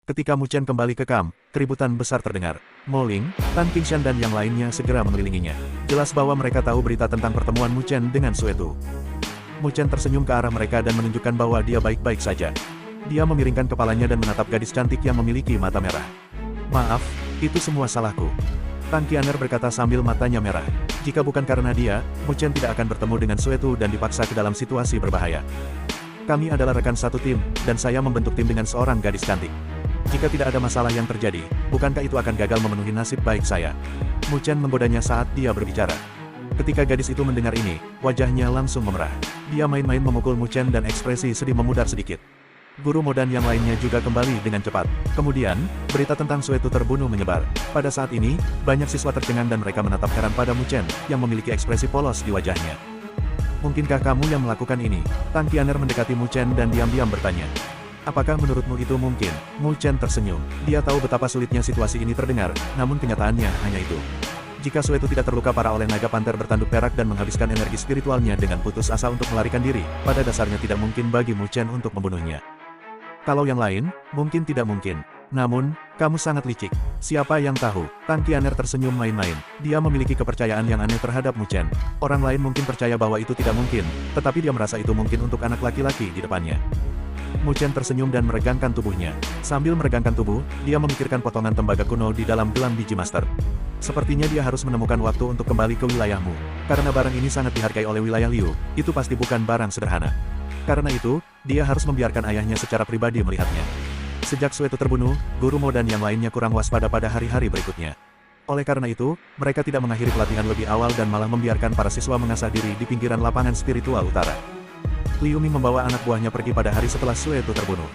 Ketika Mu Chen kembali ke kamp, keributan besar terdengar. Mo Ling, Tan Qingshan dan yang lainnya segera mengelilinginya. Jelas bahwa mereka tahu berita tentang pertemuan Mu Chen dengan Sue Tu. Mu Chen tersenyum ke arah mereka dan menunjukkan bahwa dia baik-baik saja. Dia memiringkan kepalanya dan menatap gadis cantik yang memiliki mata merah. Maaf, itu semua salahku. Tang Qianer berkata sambil matanya merah. Jika bukan karena dia, Mu Chen tidak akan bertemu dengan Sue Tu dan dipaksa ke dalam situasi berbahaya. Kami adalah rekan satu tim, dan saya membentuk tim dengan seorang gadis cantik. Jika tidak ada masalah yang terjadi, bukankah itu akan gagal memenuhi nasib baik saya? Mu Chen menggodanya saat dia berbicara. Ketika gadis itu mendengar ini, wajahnya langsung memerah. Dia main-main memukul Mu Chen dan ekspresi sedih memudar sedikit. Guru Mo dan yang lainnya juga kembali dengan cepat. Kemudian, berita tentang Sue Tu terbunuh menyebar. Pada saat ini, banyak siswa tercengang dan mereka menatap heran pada Mu Chen, yang memiliki ekspresi polos di wajahnya. Mungkinkah kamu yang melakukan ini? Tang Qianer mendekati Mu Chen dan diam-diam bertanya. Apakah menurutmu itu mungkin? Mu Chen tersenyum. Dia tahu betapa sulitnya situasi ini terdengar, namun kenyataannya hanya itu. Jika Sue Tu tidak terluka parah oleh naga panter bertanduk perak dan menghabiskan energi spiritualnya dengan putus asa untuk melarikan diri, pada dasarnya tidak mungkin bagi Mu Chen untuk membunuhnya. Kalau yang lain, mungkin tidak mungkin. Namun, kamu sangat licik. Siapa yang tahu? Tang Qianer tersenyum main-main. Dia memiliki kepercayaan yang aneh terhadap Mu Chen. Orang lain mungkin percaya bahwa itu tidak mungkin, tetapi dia merasa itu mungkin untuk anak laki-laki di depannya. Mu Chen tersenyum dan meregangkan tubuhnya. Sambil meregangkan tubuh, dia memikirkan potongan tembaga kuno di dalam gelang biji master. Sepertinya dia harus menemukan waktu untuk kembali ke wilayahmu. Karena barang ini sangat dihargai oleh wilayah Liu, itu pasti bukan barang sederhana. Karena itu, dia harus membiarkan ayahnya secara pribadi melihatnya. Sejak Sue Tu terbunuh, Guru Mo dan yang lainnya kurang waspada pada hari-hari berikutnya. Oleh karena itu, mereka tidak mengakhiri pelatihan lebih awal dan malah membiarkan para siswa mengasah diri di pinggiran lapangan spiritual utara. Liu Ming membawa anak buahnya pergi pada hari setelah Sue Tu terbunuh.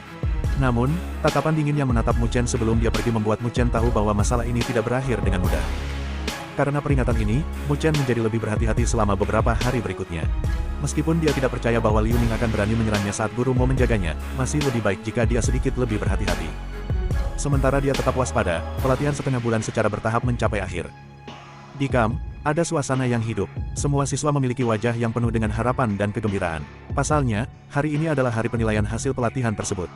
Namun, tatapan dingin yang menatap Mu Chen sebelum dia pergi membuat Mu Chen tahu bahwa masalah ini tidak berakhir dengan mudah. Karena peringatan ini, Mu Chen menjadi lebih berhati-hati selama beberapa hari berikutnya. Meskipun dia tidak percaya bahwa Liu Ming akan berani menyerangnya saat Guru Mo menjaganya, masih lebih baik jika dia sedikit lebih berhati-hati. Sementara dia tetap waspada, pelatihan setengah bulan secara bertahap mencapai akhir. Di kamp, ada suasana yang hidup. Semua siswa memiliki wajah yang penuh dengan harapan dan kegembiraan. Pasalnya, hari ini adalah hari penilaian hasil pelatihan tersebut.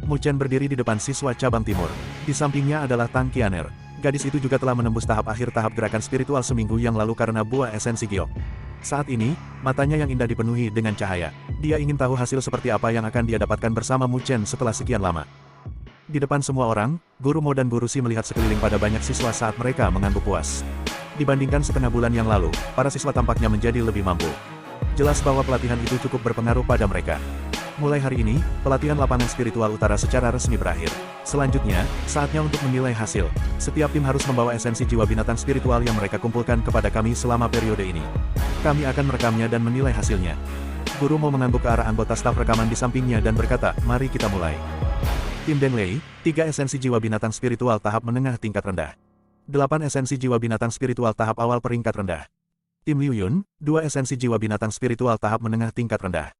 Mu Chen berdiri di depan siswa cabang timur. Di sampingnya adalah Tang Qianer. Gadis itu juga telah menembus tahap akhir tahap gerakan spiritual seminggu yang lalu karena buah esensi giok. Saat ini, matanya yang indah dipenuhi dengan cahaya. Dia ingin tahu hasil seperti apa yang akan dia dapatkan bersama Mu Chen setelah sekian lama. Di depan semua orang, Guru Mo dan Guru Si melihat sekeliling pada banyak siswa saat mereka mengangguk puas. Dibandingkan setengah bulan yang lalu, para siswa tampaknya menjadi lebih mampu. Jelas bahwa pelatihan itu cukup berpengaruh pada mereka. Mulai hari ini, pelatihan lapangan spiritual utara secara resmi berakhir. Selanjutnya, saatnya untuk menilai hasil. Setiap tim harus membawa esensi jiwa binatang spiritual yang mereka kumpulkan kepada kami selama periode ini. Kami akan merekamnya dan menilai hasilnya. Guru Mo mengangguk ke arah anggota staf rekaman di sampingnya dan berkata, mari kita mulai. Tim Deng Lei, 3 esensi jiwa binatang spiritual tahap menengah tingkat rendah. 8 esensi jiwa binatang spiritual tahap awal peringkat rendah. Tim Liu Yun, 2 esensi jiwa binatang spiritual tahap menengah tingkat rendah.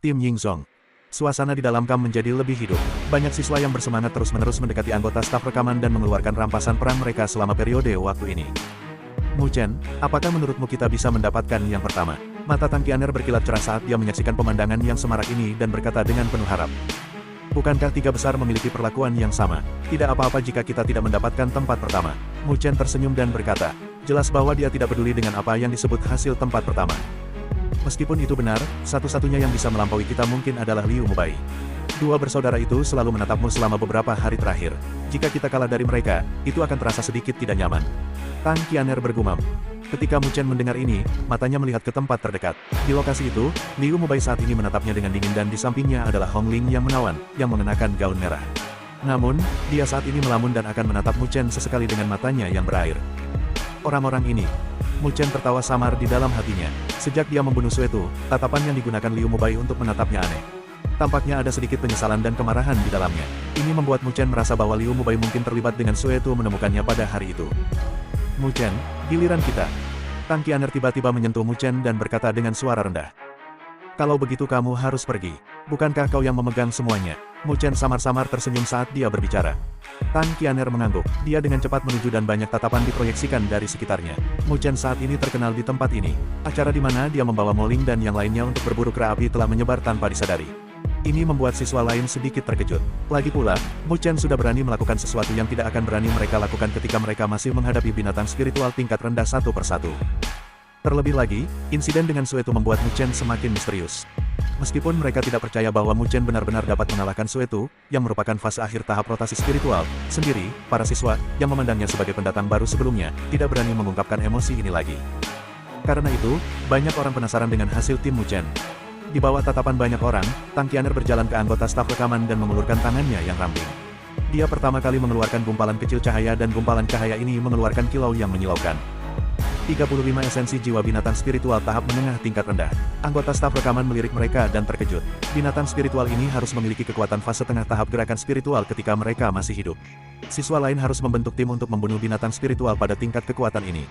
Tim Ying Zhong. Suasana di dalam kamp menjadi lebih hidup. Banyak siswa yang bersemangat terus-menerus mendekati anggota staf rekaman dan mengeluarkan rampasan peran mereka selama periode waktu ini. Mu Chen, apakah menurutmu kita bisa mendapatkan yang pertama? Mata Tang Qianer berkilat cerah saat dia menyaksikan pemandangan yang semarak ini dan berkata dengan penuh harap. Bukankah 3 besar memiliki perlakuan yang sama? Tidak apa-apa jika kita tidak mendapatkan tempat pertama. Mu Chen tersenyum dan berkata, jelas bahwa dia tidak peduli dengan apa yang disebut hasil tempat pertama. Meskipun itu benar, satu-satunya yang bisa melampaui kita mungkin adalah Liu Mubai. 2 bersaudara itu selalu menatapmu selama beberapa hari terakhir. Jika kita kalah dari mereka, itu akan terasa sedikit tidak nyaman. Tang Qianer bergumam. Ketika Mu Chen mendengar ini, matanya melihat ke tempat terdekat. Di lokasi itu, Liu Mubai saat ini menatapnya dengan dingin dan di sampingnya adalah Hong Ling yang menawan, yang mengenakan gaun merah. Namun, dia saat ini melamun dan akan menatap Mu Chen sesekali dengan matanya yang berair. Orang-orang ini. Mu Chen tertawa samar di dalam hatinya. Sejak dia membunuh Sue Tu, tatapan yang digunakan Liu Mubai untuk menatapnya aneh. Tampaknya ada sedikit penyesalan dan kemarahan di dalamnya. Ini membuat Mu Chen merasa bahwa Liu Mubai mungkin terlibat dengan Sue Tu menemukannya pada hari itu. Mu Chen, giliran kita. Tang Qianer tiba-tiba menyentuh Mu Chen dan berkata dengan suara rendah. Kalau begitu kamu harus pergi. Bukankah kau yang memegang semuanya? Mu Chen samar-samar tersenyum saat dia berbicara. Tang Qianer mengangguk. Dia dengan cepat menuju dan banyak tatapan diproyeksikan dari sekitarnya. Mu Chen saat ini terkenal di tempat ini. Acara di mana dia membawa Mo Ling dan yang lainnya untuk berburu kera api telah menyebar tanpa disadari. Ini membuat siswa lain sedikit terkejut. Lagi pula, Mu Chen sudah berani melakukan sesuatu yang tidak akan berani mereka lakukan ketika mereka masih menghadapi binatang spiritual tingkat rendah satu persatu. Terlebih lagi, insiden dengan Suetu membuat Mu Chen semakin misterius. Meskipun mereka tidak percaya bahwa Mu Chen benar-benar dapat mengalahkan Suetu, yang merupakan fase akhir tahap rotasi spiritual, sendiri, para siswa, yang memandangnya sebagai pendatang baru sebelumnya, tidak berani mengungkapkan emosi ini lagi. Karena itu, banyak orang penasaran dengan hasil tim Mu Chen. Di bawah tatapan banyak orang, Tang Qianer berjalan ke anggota staf rekaman dan mengulurkan tangannya yang ramping. Dia pertama kali mengeluarkan gumpalan kecil cahaya dan gumpalan cahaya ini mengeluarkan kilau yang menyilaukan. 35 esensi jiwa binatang spiritual tahap menengah tingkat rendah. Anggota staf rekaman melirik mereka dan terkejut. Binatang spiritual ini harus memiliki kekuatan fase tengah tahap gerakan spiritual ketika mereka masih hidup. Siswa lain harus membentuk tim untuk membunuh binatang spiritual pada tingkat kekuatan ini.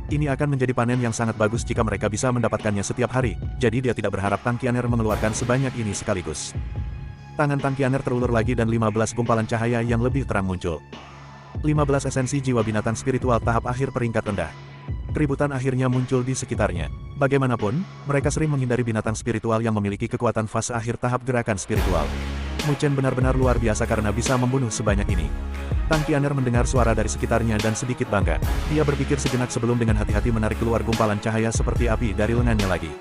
Ini akan menjadi panen yang sangat bagus jika mereka bisa mendapatkannya setiap hari, jadi dia tidak berharap Tang Qianer mengeluarkan sebanyak ini sekaligus. Tangan Tang Qianer terulur lagi dan 15 gumpalan cahaya yang lebih terang muncul. 15 esensi jiwa binatang spiritual tahap akhir peringkat rendah. Keributan akhirnya muncul di sekitarnya. Bagaimanapun, mereka sering menghindari binatang spiritual yang memiliki kekuatan fase akhir tahap gerakan spiritual. Mu Chen benar-benar luar biasa karena bisa membunuh sebanyak ini. Tang Qianer mendengar suara dari sekitarnya dan sedikit bangga. Dia berpikir sejenak sebelum dengan hati-hati menarik keluar gumpalan cahaya seperti api dari lengannya lagi.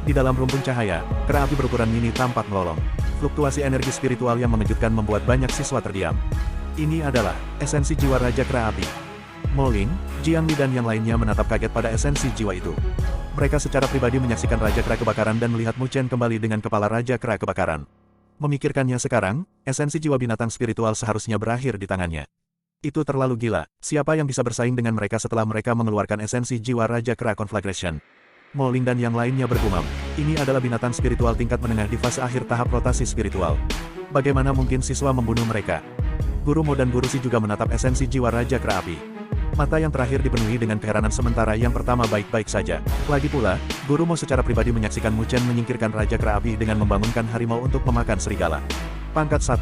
Di dalam rumpun cahaya, kera api berukuran mini tampak melolong. Fluktuasi energi spiritual yang mengejutkan membuat banyak siswa terdiam. Ini adalah esensi jiwa Raja Kera Api. Mo Ling, Jiang Li dan yang lainnya menatap kaget pada esensi jiwa itu. Mereka secara pribadi menyaksikan Raja Kera Kebakaran dan melihat Mu Chen kembali dengan kepala Raja Kera Kebakaran. Memikirkannya sekarang, esensi jiwa binatang spiritual seharusnya berakhir di tangannya. Itu terlalu gila, siapa yang bisa bersaing dengan mereka setelah mereka mengeluarkan esensi jiwa Raja Kera Conflagration? Mo Ling dan yang lainnya bergumam, ini adalah binatang spiritual tingkat menengah di fase akhir tahap rotasi spiritual. Bagaimana mungkin siswa membunuh mereka? Guru Mo dan Guru Si juga menatap esensi jiwa Raja Kera Api. Mata yang terakhir dipenuhi dengan keheranan sementara yang pertama baik-baik saja. Lagi pula, Guru Mo secara pribadi menyaksikan Mu Chen menyingkirkan Raja Kera Api dengan membangunkan harimau untuk memakan serigala. Pangkat 1.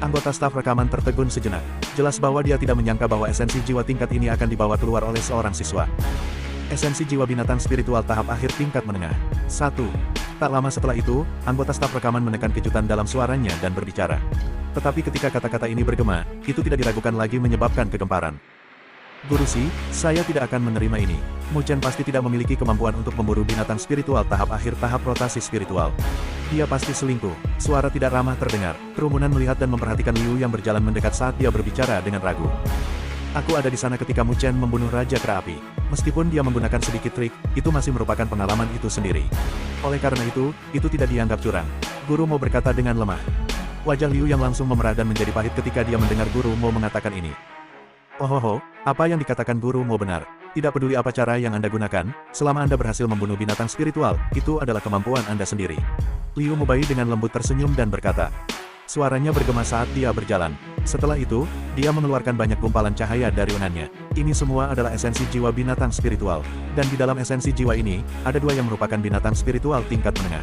Anggota staf rekaman tertegun sejenak. Jelas bahwa dia tidak menyangka bahwa esensi jiwa tingkat ini akan dibawa keluar oleh seorang siswa. Esensi jiwa binatang spiritual tahap akhir tingkat menengah. 1. Tak lama setelah itu, anggota staf rekaman menekan kejutan dalam suaranya dan berbicara. Tetapi ketika kata-kata ini bergema, itu tidak diragukan lagi menyebabkan kegemparan. Guru Si, saya tidak akan menerima ini. Mu Chen pasti tidak memiliki kemampuan untuk memburu binatang spiritual tahap akhir tahap rotasi spiritual. Dia pasti selingkuh. Suara tidak ramah terdengar. Kerumunan melihat dan memperhatikan Liu yang berjalan mendekat saat dia berbicara dengan ragu. Aku ada di sana ketika Mu Chen membunuh Raja Kera Api. Meskipun dia menggunakan sedikit trik, itu masih merupakan pengalaman itu sendiri. Oleh karena itu tidak dianggap curang. Guru Mo berkata dengan lemah. Wajah Liu yang langsung memerah dan menjadi pahit ketika dia mendengar Guru Mo mengatakan ini. Oh, apa yang dikatakan Guru Mo benar. Tidak peduli apa cara yang Anda gunakan, selama Anda berhasil membunuh binatang spiritual, itu adalah kemampuan Anda sendiri. Liu Mubai dengan lembut tersenyum dan berkata. Suaranya bergema saat dia berjalan. Setelah itu, dia mengeluarkan banyak gumpalan cahaya dari lengannya. Ini semua adalah esensi jiwa binatang spiritual. Dan di dalam esensi jiwa ini, ada dua yang merupakan binatang spiritual tingkat menengah.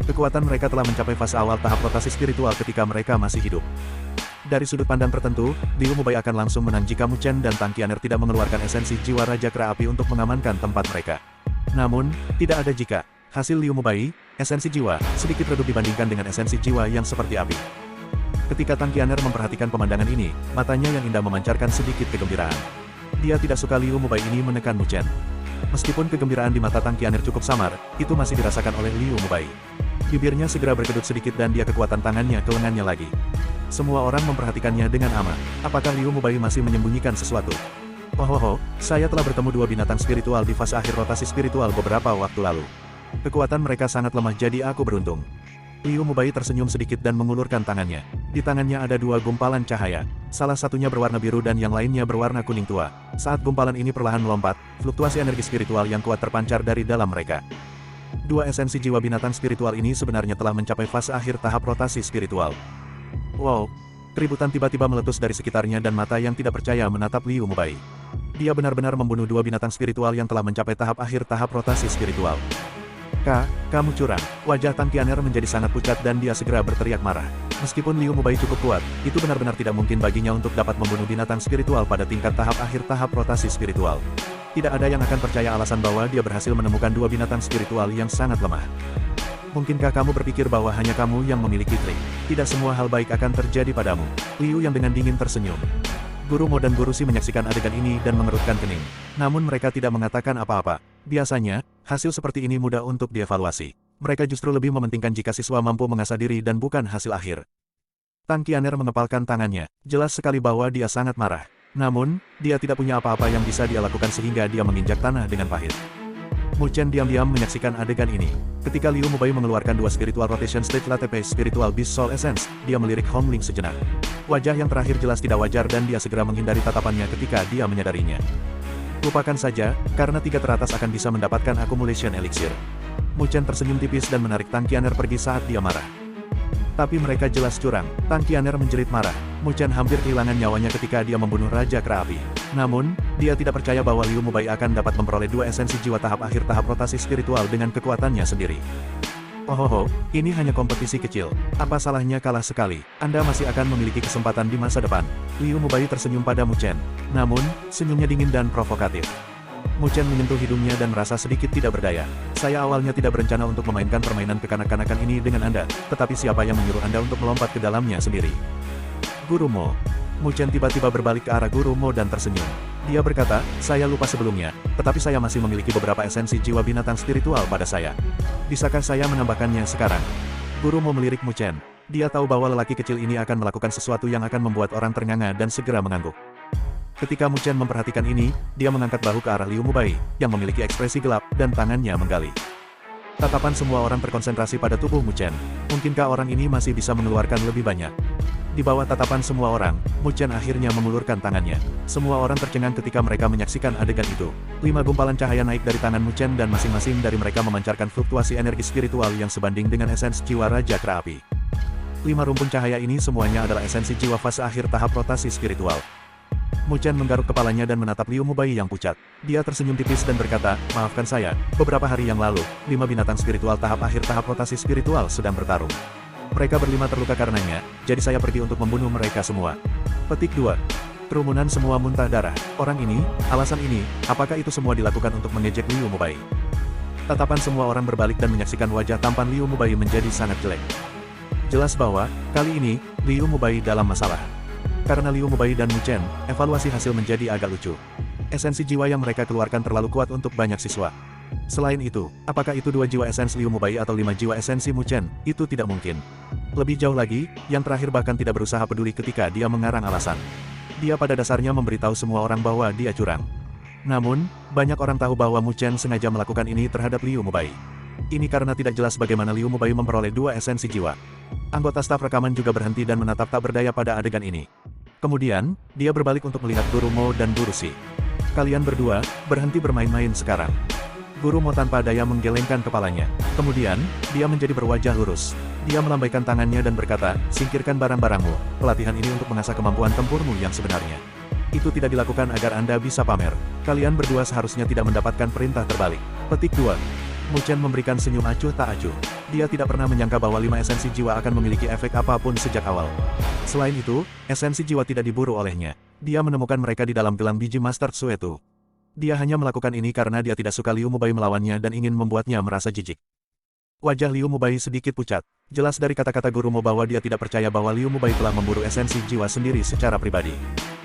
Kekuatan mereka telah mencapai fase awal tahap rotasi spiritual ketika mereka masih hidup. Dari sudut pandang tertentu, Liu Mubai akan langsung menang jika Mu Chen dan Tang Qianer tidak mengeluarkan esensi jiwa Raja Kera Api untuk mengamankan tempat mereka. Namun, tidak ada jika. Hasil Liu Mubai, esensi jiwa, sedikit redup dibandingkan dengan esensi jiwa yang seperti api. Ketika Tang Qianer memperhatikan pemandangan ini, matanya yang indah memancarkan sedikit kegembiraan. Dia tidak suka Liu Mubai ini menekan Mu Chen. Meskipun kegembiraan di mata Tang Qianer cukup samar, itu masih dirasakan oleh Liu Mubai. Bibirnya segera berkedut sedikit dan dia kekuatan tangannya ke lengannya lagi. Semua orang memperhatikannya dengan aman. Apakah Liu Mubai masih menyembunyikan sesuatu? Saya telah bertemu dua binatang spiritual di fase akhir rotasi spiritual beberapa waktu lalu. Kekuatan mereka sangat lemah jadi aku beruntung. Liu Mubai tersenyum sedikit dan mengulurkan tangannya. Di tangannya ada dua gumpalan cahaya. Salah satunya berwarna biru dan yang lainnya berwarna kuning tua. Saat gumpalan ini perlahan melompat, fluktuasi energi spiritual yang kuat terpancar dari dalam mereka. Dua esensi jiwa binatang spiritual ini sebenarnya telah mencapai fase akhir tahap rotasi spiritual. Wow! Keributan tiba-tiba meletus dari sekitarnya dan mata yang tidak percaya menatap Liu Mubai. Dia benar-benar membunuh dua binatang spiritual yang telah mencapai tahap akhir tahap rotasi spiritual. Kamu curang. Wajah Tang Qianer menjadi sangat pucat dan dia segera berteriak marah. Meskipun Liu Mubai cukup kuat, itu benar-benar tidak mungkin baginya untuk dapat membunuh binatang spiritual pada tingkat tahap akhir tahap rotasi spiritual. Tidak ada yang akan percaya alasan bahwa dia berhasil menemukan dua binatang spiritual yang sangat lemah. Mungkinkah kamu berpikir bahwa hanya kamu yang memiliki trik? Tidak semua hal baik akan terjadi padamu. Liu yang dengan dingin tersenyum. Guru Mo dan Guru Si menyaksikan adegan ini dan mengerutkan kening. Namun mereka tidak mengatakan apa-apa. Biasanya, hasil seperti ini mudah untuk dievaluasi. Mereka justru lebih mementingkan jika siswa mampu mengasah diri dan bukan hasil akhir. Tang Qianer mengepalkan tangannya. Jelas sekali bahwa dia sangat marah. Namun, dia tidak punya apa-apa yang bisa dia lakukan sehingga dia menginjak tanah dengan pahit. Mu Chen diam-diam menyaksikan adegan ini. Ketika Liu Mubai mengeluarkan 2 Spiritual Rotation State Latte Spiritual Beast Soul Essence, dia melirik Hong Ling sejenak. Wajah yang terakhir jelas tidak wajar dan dia segera menghindari tatapannya ketika dia menyadarinya. Lupakan saja, karena 3 teratas akan bisa mendapatkan Accumulation Elixir. Mu Chen tersenyum tipis dan menarik Tang Qianer pergi saat dia marah. Tapi mereka jelas curang. Tang Qianer menjerit marah. Mu Chen hampir kehilangan nyawanya ketika dia membunuh Raja Kera Api. Namun, dia tidak percaya bahwa Liu Mubai akan dapat memperoleh 2 esensi jiwa tahap akhir tahap rotasi spiritual dengan kekuatannya sendiri. Oh, ini hanya kompetisi kecil. Apa salahnya kalah sekali? Anda masih akan memiliki kesempatan di masa depan. Liu Mubai tersenyum pada Mu Chen. Namun, senyumnya dingin dan provokatif. Mu Chen menyentuh hidungnya dan merasa sedikit tidak berdaya. Saya awalnya tidak berencana untuk memainkan permainan kekanak-kanakan ini dengan Anda, tetapi siapa yang menyuruh Anda untuk melompat ke dalamnya sendiri? Guru Mo. Mu Chen tiba-tiba berbalik ke arah Guru Mo dan tersenyum. Dia berkata, saya lupa sebelumnya, tetapi saya masih memiliki beberapa esensi jiwa binatang spiritual pada saya. Bisakah saya menambahkannya sekarang? Guru Mo melirik Mu Chen. Dia tahu bahwa lelaki kecil ini akan melakukan sesuatu yang akan membuat orang ternganga dan segera mengangguk. Ketika Mu Chen memperhatikan ini, dia mengangkat bahu ke arah Liu Mubai, yang memiliki ekspresi gelap, dan tangannya menggali. Tatapan semua orang terkonsentrasi pada tubuh Mu Chen. Mungkinkah orang ini masih bisa mengeluarkan lebih banyak? Di bawah tatapan semua orang, Mu Chen akhirnya mengulurkan tangannya. Semua orang tercengang ketika mereka menyaksikan adegan itu. 5 gumpalan cahaya naik dari tangan Mu Chen dan masing-masing dari mereka memancarkan fluktuasi energi spiritual yang sebanding dengan esens jiwa Raja Kera Api. 5 rumpun cahaya ini semuanya adalah esensi jiwa fase akhir tahap rotasi spiritual. Mu Chen menggaruk kepalanya dan menatap Liu Mubai yang pucat. Dia tersenyum tipis dan berkata, maafkan saya, beberapa hari yang lalu, 5 binatang spiritual tahap akhir tahap rotasi spiritual sedang bertarung. Mereka berlima terluka karenanya, jadi saya pergi untuk membunuh mereka semua. Petik 2. Kerumunan semua muntah darah. Orang ini, alasan ini, apakah itu semua dilakukan untuk mengejek Liu Mubai? Tatapan semua orang berbalik dan menyaksikan wajah tampan Liu Mubai menjadi sangat jelek. Jelas bahwa, kali ini, Liu Mubai dalam masalah. Karena Liu Mubai dan Mu Chen, evaluasi hasil menjadi agak lucu. Esensi jiwa yang mereka keluarkan terlalu kuat untuk banyak siswa. Selain itu, apakah itu 2 jiwa esensi Liu Mubai atau 5 jiwa esensi Mu Chen? Itu tidak mungkin. Lebih jauh lagi, yang terakhir bahkan tidak berusaha peduli ketika dia mengarang alasan. Dia pada dasarnya memberitahu semua orang bahwa dia curang. Namun, banyak orang tahu bahwa Mu Chen sengaja melakukan ini terhadap Liu Mubai. Ini karena tidak jelas bagaimana Liu Mubai memperoleh 2 esensi jiwa. Anggota staf rekaman juga berhenti dan menatap tak berdaya pada adegan ini. Kemudian, dia berbalik untuk melihat Guru Mo dan Guru Si. Kalian berdua, berhenti bermain-main sekarang. Guru Mo tanpa daya menggelengkan kepalanya. Kemudian, dia menjadi berwajah lurus. Dia melambaikan tangannya dan berkata, singkirkan barang-barangmu, pelatihan ini untuk mengasah kemampuan tempurmu yang sebenarnya. Itu tidak dilakukan agar Anda bisa pamer. Kalian berdua seharusnya tidak mendapatkan perintah terbalik. Petik 2. Mu Chen memberikan senyum acuh tak acuh. Dia tidak pernah menyangka bahwa 5 esensi jiwa akan memiliki efek apapun sejak awal. Selain itu, esensi jiwa tidak diburu olehnya. Dia menemukan mereka di dalam gelang biji Master Suetu. Dia hanya melakukan ini karena dia tidak suka Liu Mubai melawannya dan ingin membuatnya merasa jijik. Wajah Liu Mubai sedikit pucat. Jelas dari kata-kata Guru Mo bahwa dia tidak percaya bahwa Liu Mubai telah memburu esensi jiwa sendiri secara pribadi.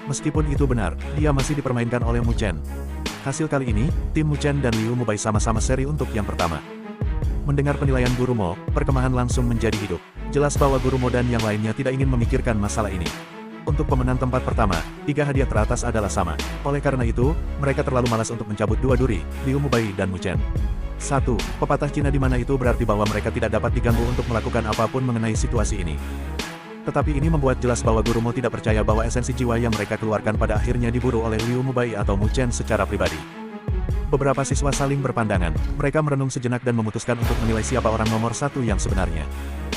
Meskipun itu benar, dia masih dipermainkan oleh Mu Chen. Hasil kali ini, tim Mu Chen dan Liu Mubai sama-sama seri untuk yang pertama. Mendengar penilaian Guru Mo, perkemahan langsung menjadi hidup. Jelas bahwa Guru Mo dan yang lainnya tidak ingin memikirkan masalah ini. Untuk pemenang tempat pertama, 3 hadiah teratas adalah sama. Oleh karena itu, mereka terlalu malas untuk mencabut 2 duri, Liu Mubai dan Mu Chen. 1. Pepatah Cina di mana itu berarti bahwa mereka tidak dapat diganggu untuk melakukan apapun mengenai situasi ini. Tetapi ini membuat jelas bahwa Guru Mo tidak percaya bahwa esensi jiwa yang mereka keluarkan pada akhirnya diburu oleh Liu Mubai atau Mu Chen secara pribadi. Beberapa siswa saling berpandangan. Mereka merenung sejenak dan memutuskan untuk menilai siapa orang nomor 1 yang sebenarnya.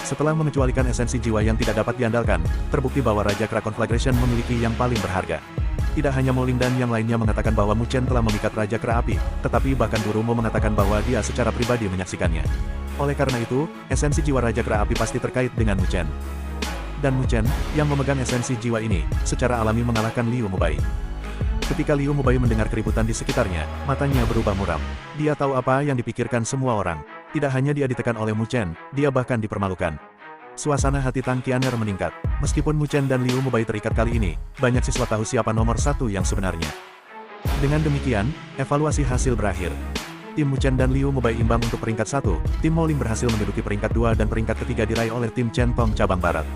Setelah mengecualikan esensi jiwa yang tidak dapat diandalkan, terbukti bahwa Raja Kera Conflagration memiliki yang paling berharga. Tidak hanya Mo Ling dan yang lainnya mengatakan bahwa Mu Chen telah memikat Raja Kera Api, tetapi bahkan Guru Mo mengatakan bahwa dia secara pribadi menyaksikannya. Oleh karena itu, esensi jiwa Raja Kera Api pasti terkait dengan Mu Chen. Dan Mu Chen, yang memegang esensi jiwa ini, secara alami mengalahkan Liu Mubai. Ketika Liu Mubai mendengar keributan di sekitarnya, matanya berubah muram. Dia tahu apa yang dipikirkan semua orang. Tidak hanya dia ditekan oleh Mu Chen, dia bahkan dipermalukan. Suasana hati Tang Qian'er meningkat. Meskipun Mu Chen dan Liu Mubai terikat kali ini, banyak siswa tahu siapa nomor satu yang sebenarnya. Dengan demikian, evaluasi hasil berakhir. Tim Mu Chen dan Liu Mubai imbang untuk peringkat 1, tim Moling berhasil menduduki peringkat 2 dan peringkat ketiga diraih oleh tim Chen Tong cabang barat.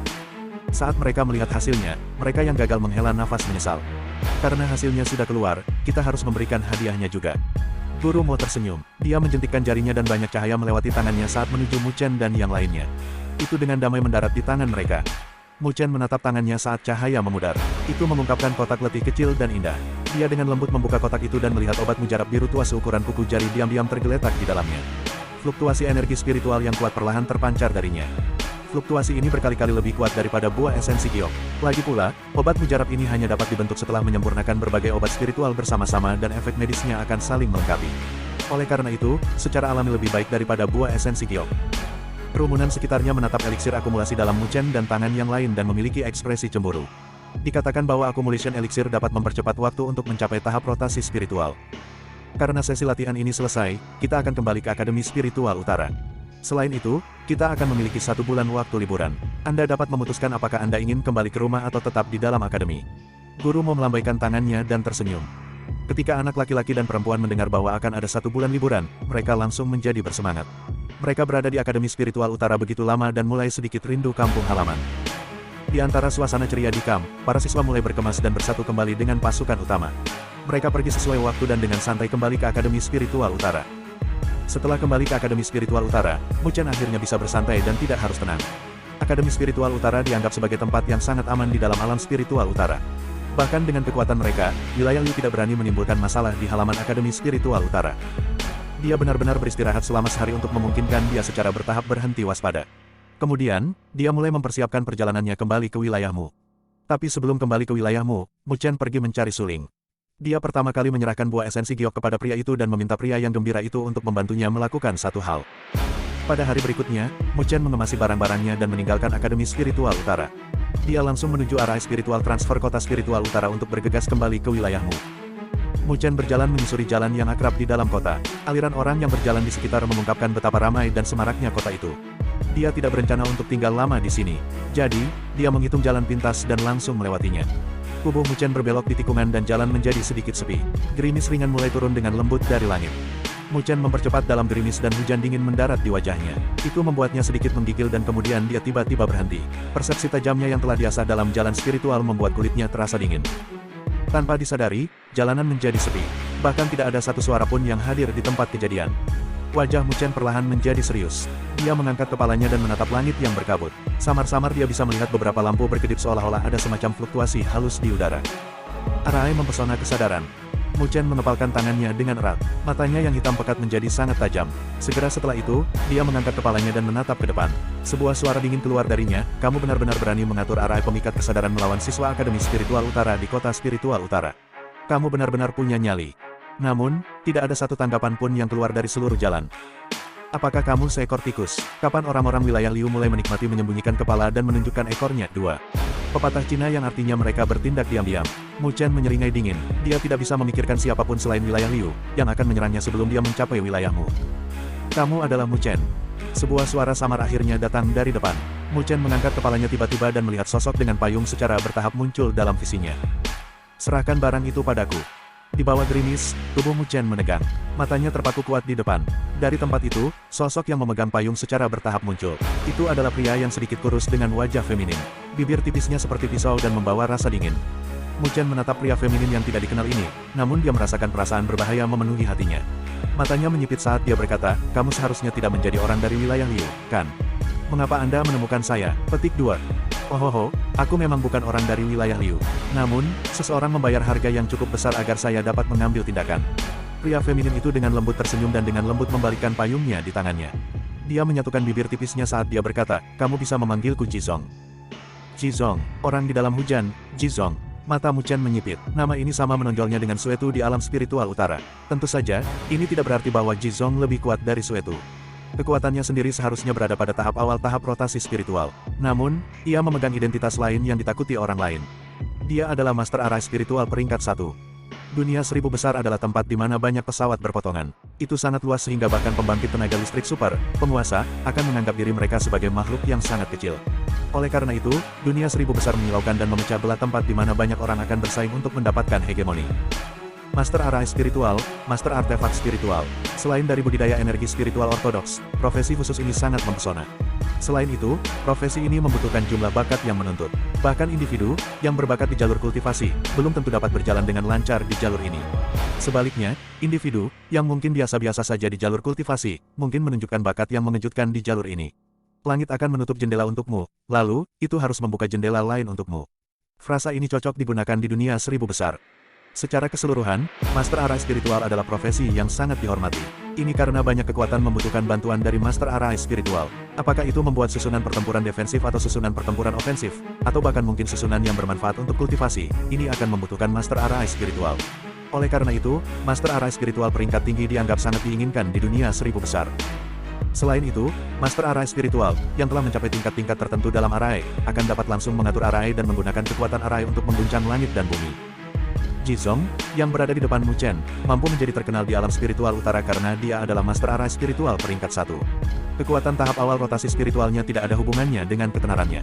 Saat mereka melihat hasilnya, mereka yang gagal menghela nafas menyesal. Karena hasilnya sudah keluar, kita harus memberikan hadiahnya juga. Guru Mo tersenyum. Dia menjentikkan jarinya dan banyak cahaya melewati tangannya saat menuju Mu Chen dan yang lainnya. Itu dengan damai mendarat di tangan mereka. Mu Chen menatap tangannya saat cahaya memudar. Itu mengungkapkan kotak letih kecil dan indah. Dia dengan lembut membuka kotak itu dan melihat obat mujarab biru tua seukuran kuku jari diam-diam tergeletak di dalamnya. Fluktuasi energi spiritual yang kuat perlahan terpancar darinya. Fluktuasi ini berkali-kali lebih kuat daripada buah esensi giok. Lagi pula, obat mujarab ini hanya dapat dibentuk setelah menyempurnakan berbagai obat spiritual bersama-sama dan efek medisnya akan saling melengkapi. Oleh karena itu, secara alami lebih baik daripada buah esensi giok. Kerumunan sekitarnya menatap eliksir akumulasi dalam Mu Chen dan tangan yang lain dan memiliki ekspresi cemburu. Dikatakan bahwa accumulation eliksir dapat mempercepat waktu untuk mencapai tahap rotasi spiritual. Karena sesi latihan ini selesai, kita akan kembali ke Akademi Spiritual Utara. Selain itu, kita akan memiliki 1 bulan waktu liburan. Anda dapat memutuskan apakah Anda ingin kembali ke rumah atau tetap di dalam akademi. Guru Mo melambaikan tangannya dan tersenyum. Ketika anak laki-laki dan perempuan mendengar bahwa akan ada 1 bulan liburan, mereka langsung menjadi bersemangat. Mereka berada di Akademi Spiritual Utara begitu lama dan mulai sedikit rindu kampung halaman. Di antara suasana ceria di kamp, para siswa mulai berkemas dan bersatu kembali dengan pasukan utama. Mereka pergi sesuai waktu dan dengan santai kembali ke Akademi Spiritual Utara. Setelah kembali ke Akademi Spiritual Utara, Mu Chen akhirnya bisa bersantai dan tidak harus tenang. Akademi Spiritual Utara dianggap sebagai tempat yang sangat aman di dalam alam spiritual utara. Bahkan dengan kekuatan mereka, wilayah Liu tidak berani menimbulkan masalah di halaman Akademi Spiritual Utara. Dia benar-benar beristirahat selama sehari untuk memungkinkan dia secara bertahap berhenti waspada. Kemudian, dia mulai mempersiapkan perjalanannya kembali ke wilayah Mu. Tapi sebelum kembali ke wilayah Mu Chen pergi mencari suling. Dia pertama kali menyerahkan buah esensi giok kepada pria itu dan meminta pria yang gembira itu untuk membantunya melakukan satu hal. Pada hari berikutnya, Mu Chen mengemasi barang-barangnya dan meninggalkan Akademi Spiritual Utara. Dia langsung menuju arah spiritual transfer kota spiritual utara untuk bergegas kembali ke wilayah Mu. Mu Chen berjalan menyusuri jalan yang akrab di dalam kota. Aliran orang yang berjalan di sekitar mengungkapkan betapa ramai dan semaraknya kota itu. Dia tidak berencana untuk tinggal lama di sini. Jadi, dia menghitung jalan pintas dan langsung melewatinya. Tubuh Mu Chen berbelok di tikungan dan jalan menjadi sedikit sepi. Gerimis ringan mulai turun dengan lembut dari langit. Mu Chen mempercepat dalam gerimis dan hujan dingin mendarat di wajahnya. Itu membuatnya sedikit menggigil dan kemudian dia tiba-tiba berhenti. Persepsi tajamnya yang telah diasah dalam jalan spiritual membuat kulitnya terasa dingin. Tanpa disadari, jalanan menjadi sepi. Bahkan tidak ada satu suara pun yang hadir di tempat kejadian. Wajah Mu Chen perlahan menjadi serius. Dia mengangkat kepalanya dan menatap langit yang berkabut. Samar-samar dia bisa melihat beberapa lampu berkedip seolah-olah ada semacam fluktuasi halus di udara. Arai mempesona kesadaran. Mu Chen mengepalkan tangannya dengan erat. Matanya yang hitam pekat menjadi sangat tajam. Segera setelah itu, dia mengangkat kepalanya dan menatap ke depan. Sebuah suara dingin keluar darinya, "Kamu benar-benar berani mengatur arai pemikat kesadaran melawan siswa Akademi Spiritual Utara di kota Spiritual Utara. Kamu benar-benar punya nyali." Namun, tidak ada satu tanggapan pun yang keluar dari seluruh jalan. "Apakah kamu seekor tikus?" Kapan orang-orang wilayah Liu mulai menikmati menyembunyikan kepala dan menunjukkan ekornya? 2. Pepatah Cina yang artinya mereka bertindak diam-diam. Mu Chen menyeringai dingin. Dia tidak bisa memikirkan siapapun selain wilayah Liu, yang akan menyerangnya sebelum dia mencapai wilayah Mu. "Kamu adalah Mu Chen." Sebuah suara samar akhirnya datang dari depan. Mu Chen mengangkat kepalanya tiba-tiba dan melihat sosok dengan payung secara bertahap muncul dalam visinya. "Serahkan barang itu padaku." Di bawah gerimis, tubuh Mu Chen menegang. Matanya terpaku kuat di depan. Dari tempat itu, sosok yang memegang payung secara bertahap muncul. Itu adalah pria yang sedikit kurus dengan wajah feminin. Bibir tipisnya seperti pisau dan membawa rasa dingin. Mu Chen menatap pria feminin yang tidak dikenal ini, namun dia merasakan perasaan berbahaya memenuhi hatinya. Matanya menyipit saat dia berkata, "Kamu seharusnya tidak menjadi orang dari wilayah Liu, kan? Mengapa Anda menemukan saya?" Petik 2. "Oh, aku memang bukan orang dari wilayah Liu. Namun, seseorang membayar harga yang cukup besar agar saya dapat mengambil tindakan." Pria feminin itu dengan lembut tersenyum dan dengan lembut membalikkan payungnya di tangannya. Dia menyatukan bibir tipisnya saat dia berkata, "Kamu bisa memanggilku Jizong." Jizong, orang di dalam hujan, Jizong. Mata Mu Chen menyipit. Nama ini sama menonjolnya dengan Suetu di alam spiritual utara. Tentu saja, ini tidak berarti bahwa Jizong lebih kuat dari Suetu. Kekuatannya sendiri seharusnya berada pada tahap awal tahap rotasi spiritual. Namun, ia memegang identitas lain yang ditakuti orang lain. Dia adalah Master Arai Spiritual peringkat 1. Dunia Seribu Besar adalah tempat di mana banyak pesawat berpotongan. Itu sangat luas sehingga bahkan pembangkit tenaga listrik super, penguasa, akan menganggap diri mereka sebagai makhluk yang sangat kecil. Oleh karena itu, Dunia Seribu Besar menyilaukan dan memecah belah tempat di mana banyak orang akan bersaing untuk mendapatkan hegemoni. Master Arai Spiritual, Master Artefak Spiritual. Selain dari budidaya energi spiritual ortodoks, profesi khusus ini sangat mempesona. Selain itu, profesi ini membutuhkan jumlah bakat yang menuntut. Bahkan individu, yang berbakat di jalur kultivasi, belum tentu dapat berjalan dengan lancar di jalur ini. Sebaliknya, individu, yang mungkin biasa-biasa saja di jalur kultivasi, mungkin menunjukkan bakat yang mengejutkan di jalur ini. Langit akan menutup jendela untukmu, lalu, itu harus membuka jendela lain untukmu. Frasa ini cocok digunakan di Dunia Seribu Besar. Secara keseluruhan, Master Arai Spiritual adalah profesi yang sangat dihormati. Ini karena banyak kekuatan membutuhkan bantuan dari Master Arai Spiritual. Apakah itu membuat susunan pertempuran defensif atau susunan pertempuran ofensif, atau bahkan mungkin susunan yang bermanfaat untuk kultivasi, ini akan membutuhkan Master Arai Spiritual. Oleh karena itu, Master Arai Spiritual peringkat tinggi dianggap sangat diinginkan di Dunia Seribu Besar. Selain itu, Master Arai Spiritual, yang telah mencapai tingkat-tingkat tertentu dalam Arai, akan dapat langsung mengatur Arai dan menggunakan kekuatan Arai untuk mengguncang langit dan bumi. Jizong, yang berada di depan Mu Chen, mampu menjadi terkenal di alam spiritual utara karena dia adalah Master Arai Spiritual peringkat 1. Kekuatan tahap awal rotasi spiritualnya tidak ada hubungannya dengan ketenarannya.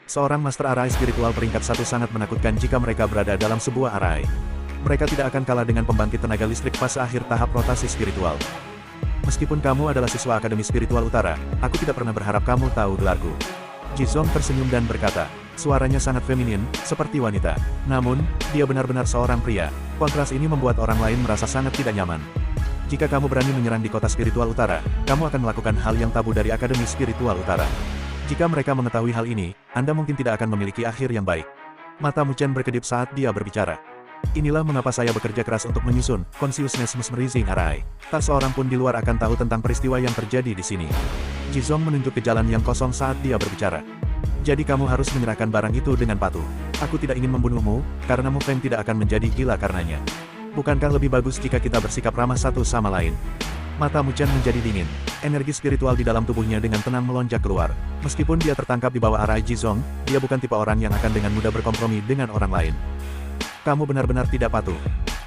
Seorang Master Arai Spiritual peringkat 1 sangat menakutkan jika mereka berada dalam sebuah Arai. Mereka tidak akan kalah dengan pembangkit tenaga listrik fase akhir tahap rotasi spiritual. Meskipun kamu adalah siswa Akademi Spiritual Utara, aku tidak pernah berharap kamu tahu gelarku. Jizong tersenyum dan berkata, suaranya sangat feminin, seperti wanita. Namun, dia benar-benar seorang pria. Kontras ini membuat orang lain merasa sangat tidak nyaman. Jika kamu berani menyerang di kota spiritual utara, kamu akan melakukan hal yang tabu dari Akademi Spiritual Utara. Jika mereka mengetahui hal ini, Anda mungkin tidak akan memiliki akhir yang baik. Mata Mu Chen berkedip saat dia berbicara. Inilah mengapa saya bekerja keras untuk menyusun Consciousness Mesmerizing Arai. Tak seorang pun di luar akan tahu tentang peristiwa yang terjadi di sini. Jizong menunjuk ke jalan yang kosong saat dia berbicara. Jadi kamu harus menyerahkan barang itu dengan patuh. Aku tidak ingin membunuhmu, karena Mu Feng tidak akan menjadi gila karenanya. Bukankah lebih bagus jika kita bersikap ramah satu sama lain? Mata Mu Chen menjadi dingin. Energi spiritual di dalam tubuhnya dengan tenang melonjak keluar. Meskipun dia tertangkap di bawah Arai Jizong, dia bukan tipe orang yang akan dengan mudah berkompromi dengan orang lain. Kamu benar-benar tidak patuh.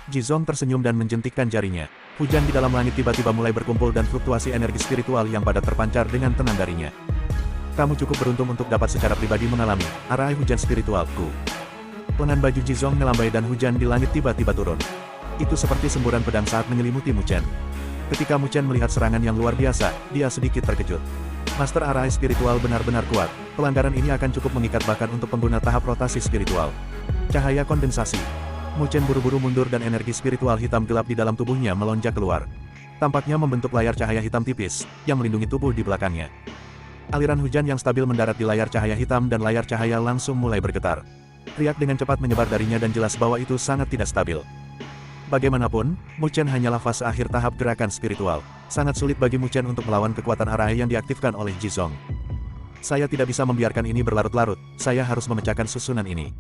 Jizong tersenyum dan menjentikkan jarinya. Hujan di dalam langit tiba-tiba mulai berkumpul dan fluktuasi energi spiritual yang padat terpancar dengan tenang darinya. Kamu cukup beruntung untuk dapat secara pribadi mengalami Arai hujan spiritualku. Lengan baju Jizong melambai dan hujan di langit tiba-tiba turun. Itu seperti semburan pedang saat menyelimuti Mu Chen. Ketika Mu Chen melihat serangan yang luar biasa, dia sedikit terkejut. Master Arai spiritual benar-benar kuat. Pelanggaran ini akan cukup mengikat bahkan untuk pengguna tahap rotasi spiritual. Cahaya kondensasi. Mu Chen buru-buru mundur dan energi spiritual hitam gelap di dalam tubuhnya melonjak keluar. Tampaknya membentuk layar cahaya hitam tipis, yang melindungi tubuh di belakangnya. Aliran hujan yang stabil mendarat di layar cahaya hitam dan layar cahaya langsung mulai bergetar. Riak dengan cepat menyebar darinya dan jelas bahwa itu sangat tidak stabil. Bagaimanapun, Mu Chen hanyalah fase akhir tahap gerakan spiritual. Sangat sulit bagi Mu Chen untuk melawan kekuatan Arai yang diaktifkan oleh Jizong. Saya tidak bisa membiarkan ini berlarut-larut, saya harus memecahkan susunan ini.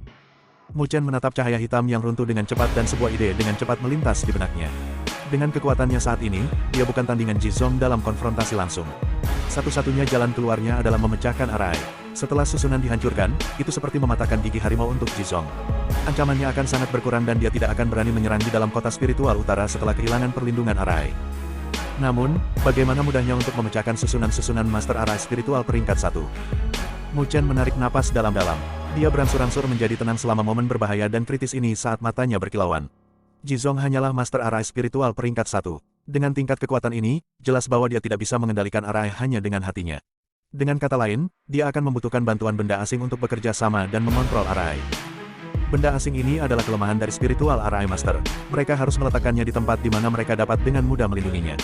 Mu Chen menatap cahaya hitam yang runtuh dengan cepat dan sebuah ide dengan cepat melintas di benaknya. Dengan kekuatannya saat ini, dia bukan tandingan Jizong dalam konfrontasi langsung. Satu-satunya jalan keluarnya adalah memecahkan Arai. Setelah susunan dihancurkan, itu seperti mematahkan gigi harimau untuk Jizong. Ancamannya akan sangat berkurang dan dia tidak akan berani menyerang di dalam kota spiritual utara setelah kehilangan perlindungan Arai. Namun, bagaimana mudahnya untuk memecahkan susunan-susunan Master Arai spiritual peringkat 1? Mu Chen menarik napas dalam-dalam. Dia berangsur-angsur menjadi tenang selama momen berbahaya dan kritis ini saat matanya berkilauan. Jizong hanyalah Master Arai spiritual peringkat 1. Dengan tingkat kekuatan ini, jelas bahwa dia tidak bisa mengendalikan Arai hanya dengan hatinya. Dengan kata lain, dia akan membutuhkan bantuan benda asing untuk bekerja sama dan mengontrol Arai. Benda asing ini adalah kelemahan dari spiritual Arai Master. Mereka harus meletakkannya di tempat di mana mereka dapat dengan mudah melindunginya.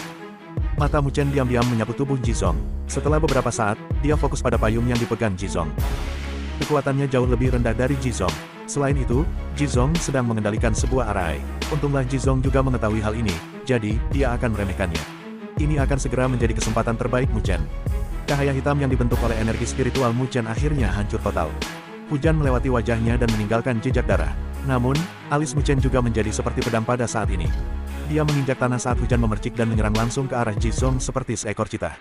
Mata Mu Chen diam-diam menyapu tubuh Jizong. Setelah beberapa saat, dia fokus pada payung yang dipegang Jizong. Kekuatannya jauh lebih rendah dari Jizong. Selain itu, Jizong sedang mengendalikan sebuah Arai. Untunglah Jizong juga mengetahui hal ini, jadi dia akan meremehkannya. Ini akan segera menjadi kesempatan terbaik Mu Chen. Cahaya hitam yang dibentuk oleh energi spiritual Mu Chen akhirnya hancur total. Hujan melewati wajahnya dan meninggalkan jejak darah. Namun, alis Mu Chen juga menjadi seperti pedang pada saat ini. Dia menginjak tanah saat hujan memercik dan menyerang langsung ke arah Jizong seperti seekor citah.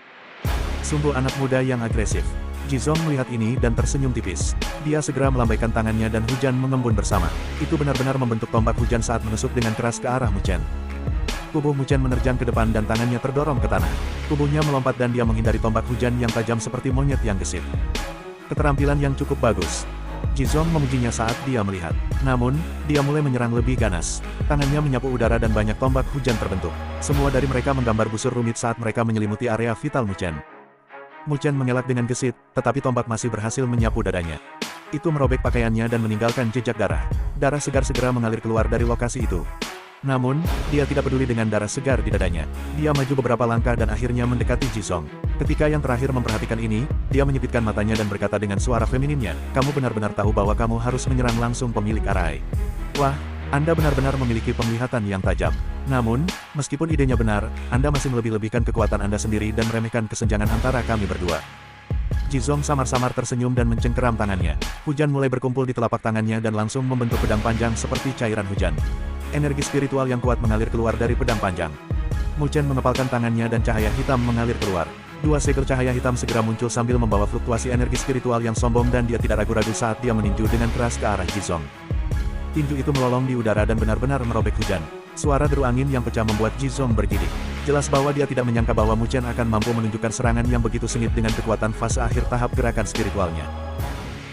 Sungguh anak muda yang agresif. Jizong melihat ini dan tersenyum tipis. Dia segera melambaikan tangannya dan hujan mengembun bersama. Itu benar-benar membentuk tombak hujan saat menusuk dengan keras ke arah Mu Chen. Tubuh Mu Chen menerjang ke depan dan tangannya terdorong ke tanah. Tubuhnya melompat dan dia menghindari tombak hujan yang tajam seperti monyet yang gesit. Keterampilan yang cukup bagus. Jizong memujinya saat dia melihat. Namun, dia mulai menyerang lebih ganas. Tangannya menyapu udara dan banyak tombak hujan terbentuk. Semua dari mereka menggambar busur rumit saat mereka menyelimuti area vital Mu Chen. Mu Chen mengelak dengan gesit, tetapi tombak masih berhasil menyapu dadanya. Itu merobek pakaiannya dan meninggalkan jejak darah. Darah segar segera mengalir keluar dari lokasi itu. Namun, dia tidak peduli dengan darah segar di dadanya. Dia maju beberapa langkah dan akhirnya mendekati Jizong. Ketika yang terakhir memperhatikan ini, dia menyipitkan matanya dan berkata dengan suara femininnya, "Kamu benar-benar tahu bahwa kamu harus menyerang langsung pemilik arai. Wah, Anda benar-benar memiliki penglihatan yang tajam. Namun, meskipun idenya benar, Anda masih melebih-lebihkan kekuatan Anda sendiri dan meremehkan kesenjangan antara kami berdua." Jizong samar-samar tersenyum dan mencengkeram tangannya. Hujan mulai berkumpul di telapak tangannya dan langsung membentuk pedang panjang seperti cairan hujan. Energi spiritual yang kuat mengalir keluar dari pedang panjang. Mu Chen mengepalkan tangannya dan cahaya hitam mengalir keluar. Dua segel cahaya hitam segera muncul sambil membawa fluktuasi energi spiritual yang sombong dan dia tidak ragu-ragu saat dia meninju dengan keras ke arah Jizong. Tinju itu melolong di udara dan benar-benar merobek hujan. Suara deru angin yang pecah membuat Jizong bergidik. Jelas bahwa dia tidak menyangka bahwa Mu Chen akan mampu menunjukkan serangan yang begitu sengit dengan kekuatan fase akhir tahap gerakan spiritualnya.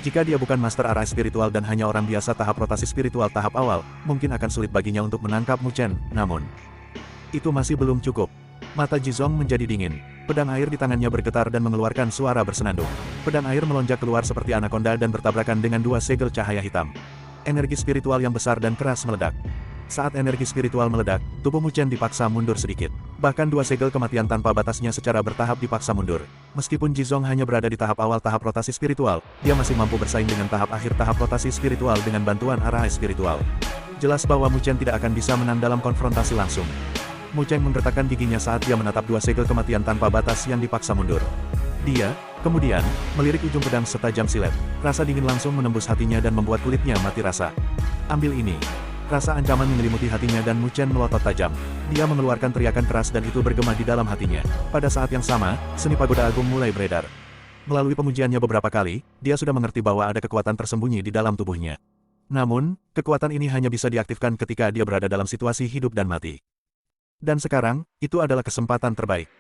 Jika dia bukan master arai spiritual dan hanya orang biasa tahap rotasi spiritual tahap awal, mungkin akan sulit baginya untuk menangkap Mu Chen, namun itu masih belum cukup. Mata Jizong menjadi dingin. Pedang air di tangannya bergetar dan mengeluarkan suara bersenandung. Pedang air melonjak keluar seperti anaconda dan bertabrakan dengan dua segel cahaya hitam. Energi spiritual yang besar dan keras meledak. Saat energi spiritual meledak, tubuh Mu Chen dipaksa mundur sedikit. Bahkan dua segel kematian tanpa batasnya secara bertahap dipaksa mundur. Meskipun Jizong hanya berada di tahap awal tahap rotasi spiritual, dia masih mampu bersaing dengan tahap akhir tahap rotasi spiritual dengan bantuan arai spiritual. Jelas bahwa Mu Chen tidak akan bisa menang dalam konfrontasi langsung. Mu Chen menggertakkan giginya saat dia menatap dua segel kematian tanpa batas yang dipaksa mundur. Dia, kemudian, melirik ujung pedang setajam silet. Rasa dingin langsung menembus hatinya dan membuat kulitnya mati rasa. "Ambil ini." Rasa ancaman menyelimuti hatinya dan Mu Chen melotot tajam. Dia mengeluarkan teriakan keras dan itu bergema di dalam hatinya. Pada saat yang sama, seni pagoda agung mulai beredar. Melalui pemujiannya beberapa kali, dia sudah mengerti bahwa ada kekuatan tersembunyi di dalam tubuhnya. Namun, kekuatan ini hanya bisa diaktifkan ketika dia berada dalam situasi hidup dan mati. Dan sekarang, itu adalah kesempatan terbaik.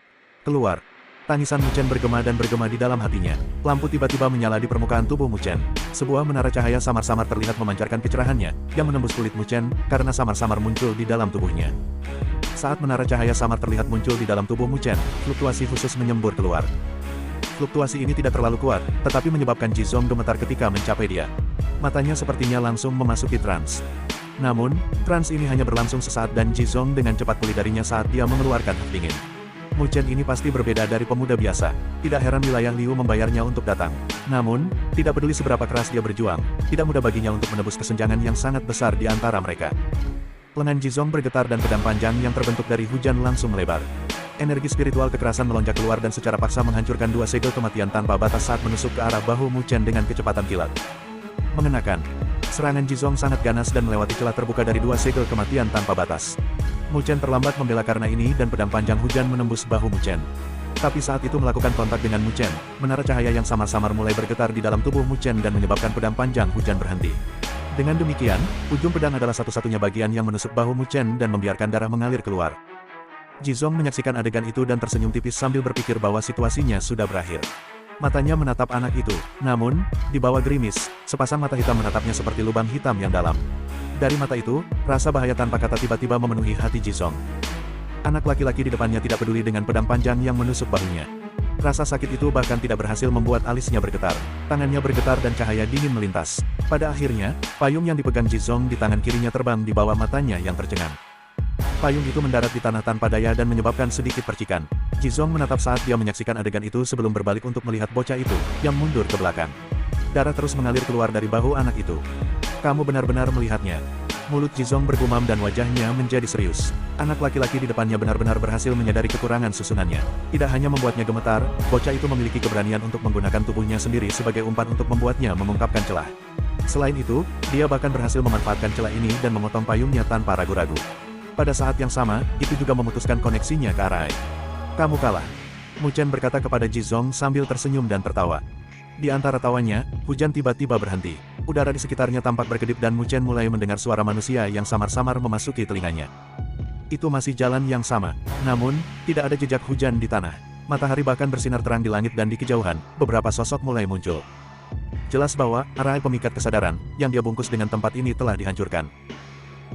Keluar. Tangisan Mu Chen bergema dan bergema di dalam hatinya. Lampu tiba-tiba menyala di permukaan tubuh Mu Chen. Sebuah menara cahaya samar-samar terlihat memancarkan kecerahannya, yang menembus kulit Mu Chen, karena samar-samar muncul di dalam tubuhnya. Saat menara cahaya samar terlihat muncul di dalam tubuh Mu Chen, fluktuasi khusus menyembur keluar. Fluktuasi ini tidak terlalu kuat, tetapi menyebabkan Jizong gemetar ketika mencapai dia. Matanya sepertinya langsung memasuki trans. Namun, trans ini hanya berlangsung sesaat dan Jizong dengan cepat pulih darinya saat dia mengeluarkan hap dingin. Mu Chen ini pasti berbeda dari pemuda biasa. Tidak heran wilayah Liu membayarnya untuk datang. Namun, tidak peduli seberapa keras dia berjuang, tidak mudah baginya untuk menebus kesenjangan yang sangat besar di antara mereka. Lengan Jizong bergetar dan pedang panjang yang terbentuk dari hujan langsung melebar. Energi spiritual kekerasan melonjak keluar dan secara paksa menghancurkan dua segel kematian tanpa batas saat menusuk ke arah bahu Mu Chen dengan kecepatan kilat. Mengenakan. Serangan Jizong sangat ganas dan melewati celah terbuka dari dua segel kematian tanpa batas. Mu Chen terlambat membela karena ini dan pedang panjang hujan menembus bahu Mu Chen. Tapi saat itu melakukan kontak dengan Mu Chen, menara cahaya yang samar-samar mulai bergetar di dalam tubuh Mu Chen dan menyebabkan pedang panjang hujan berhenti. Dengan demikian, ujung pedang adalah satu-satunya bagian yang menusuk bahu Mu Chen dan membiarkan darah mengalir keluar. Jizong menyaksikan adegan itu dan tersenyum tipis sambil berpikir bahwa situasinya sudah berakhir. Matanya menatap anak itu, namun, di bawah gerimis, sepasang mata hitam menatapnya seperti lubang hitam yang dalam. Dari mata itu, rasa bahaya tanpa kata tiba-tiba memenuhi hati Jizong. Anak laki-laki di depannya tidak peduli dengan pedang panjang yang menusuk bahunya. Rasa sakit itu bahkan tidak berhasil membuat alisnya bergetar. Tangannya bergetar dan cahaya dingin melintas. Pada akhirnya, payung yang dipegang Jizong di tangan kirinya terbang di bawah matanya yang tercengang. Payung itu mendarat di tanah tanpa daya dan menyebabkan sedikit percikan. Jizong menatap saat dia menyaksikan adegan itu sebelum berbalik untuk melihat bocah itu, yang mundur ke belakang. Darah terus mengalir keluar dari bahu anak itu. "Kamu benar-benar melihatnya." Mulut Jizong bergumam dan wajahnya menjadi serius. Anak laki-laki di depannya benar-benar berhasil menyadari kekurangan susunannya. Tidak hanya membuatnya gemetar, bocah itu memiliki keberanian untuk menggunakan tubuhnya sendiri sebagai umpan untuk membuatnya mengungkapkan celah. Selain itu, dia bahkan berhasil memanfaatkan celah ini dan memotong payungnya tanpa ragu-ragu. Pada saat yang sama, itu juga memutuskan koneksinya ke arai. "Kamu kalah." Mu Chen berkata kepada Jizong sambil tersenyum dan tertawa. Di antara tawanya, hujan tiba-tiba berhenti. Udara di sekitarnya tampak berkedip dan Mu Chen mulai mendengar suara manusia yang samar-samar memasuki telinganya. Itu masih jalan yang sama, namun, tidak ada jejak hujan di tanah. Matahari bahkan bersinar terang di langit dan di kejauhan, beberapa sosok mulai muncul. Jelas bahwa, arai pemikat kesadaran, yang dia bungkus dengan tempat ini telah dihancurkan.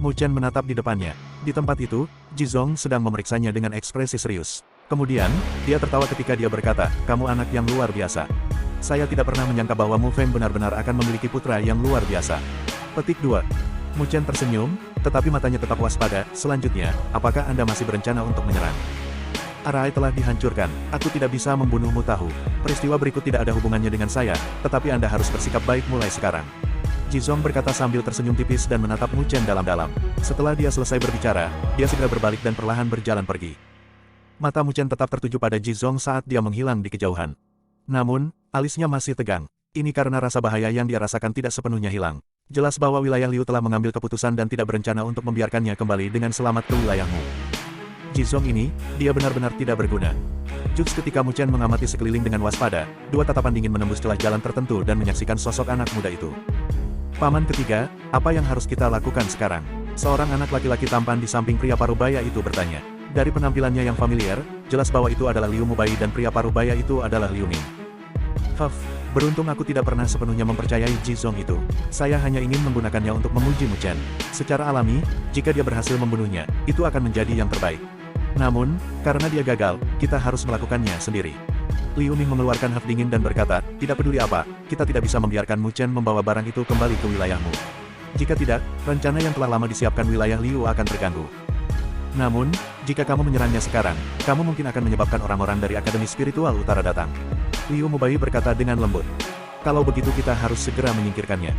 Mu Chen menatap di depannya. Di tempat itu, Jizong sedang memeriksanya dengan ekspresi serius. Kemudian, dia tertawa ketika dia berkata, "Kamu anak yang luar biasa. Saya tidak pernah menyangka bahwa Mu Feng benar-benar akan memiliki putra yang luar biasa." Petik 2. Mu Chen tersenyum, tetapi matanya tetap waspada. Selanjutnya, apakah Anda masih berencana untuk menyerang? Arai telah dihancurkan. Aku tidak bisa membunuhmu tahu. Peristiwa berikut tidak ada hubungannya dengan saya, tetapi Anda harus bersikap baik mulai sekarang. Jizong berkata sambil tersenyum tipis dan menatap Mu Chen dalam-dalam. Setelah dia selesai berbicara, dia segera berbalik dan perlahan berjalan pergi. Mata Mu Chen tetap tertuju pada Jizong saat dia menghilang di kejauhan. Namun, alisnya masih tegang. Ini karena rasa bahaya yang dia rasakan tidak sepenuhnya hilang. Jelas bahwa wilayah Liu telah mengambil keputusan dan tidak berencana untuk membiarkannya kembali dengan selamat ke wilayahmu. Jizong ini, dia benar-benar tidak berguna. Jux ketika Mu Chen mengamati sekeliling dengan waspada, dua tatapan dingin menembus celah jalan tertentu dan menyaksikan sosok anak muda itu. Paman ketiga, apa yang harus kita lakukan sekarang? Seorang anak laki-laki tampan di samping pria parubaya itu bertanya. Dari penampilannya yang familiar, jelas bahwa itu adalah Liu Mubai dan pria parubaya itu adalah Liu Ming. Beruntung aku tidak pernah sepenuhnya mempercayai Jizong itu. Saya hanya ingin menggunakannya untuk memuji Mu Chen. Secara alami, jika dia berhasil membunuhnya, itu akan menjadi yang terbaik. Namun, karena dia gagal, kita harus melakukannya sendiri. Liu Ming mengeluarkan haf dingin dan berkata, "Tidak peduli apa, kita tidak bisa membiarkan Mu Chen membawa barang itu kembali ke wilayahmu. Jika tidak, rencana yang telah lama disiapkan wilayah Liu akan terganggu. Namun, jika kamu menyerangnya sekarang, kamu mungkin akan menyebabkan orang-orang dari Akademi Spiritual Utara datang." Liu Mubai berkata dengan lembut. "Kalau begitu kita harus segera menyingkirkannya."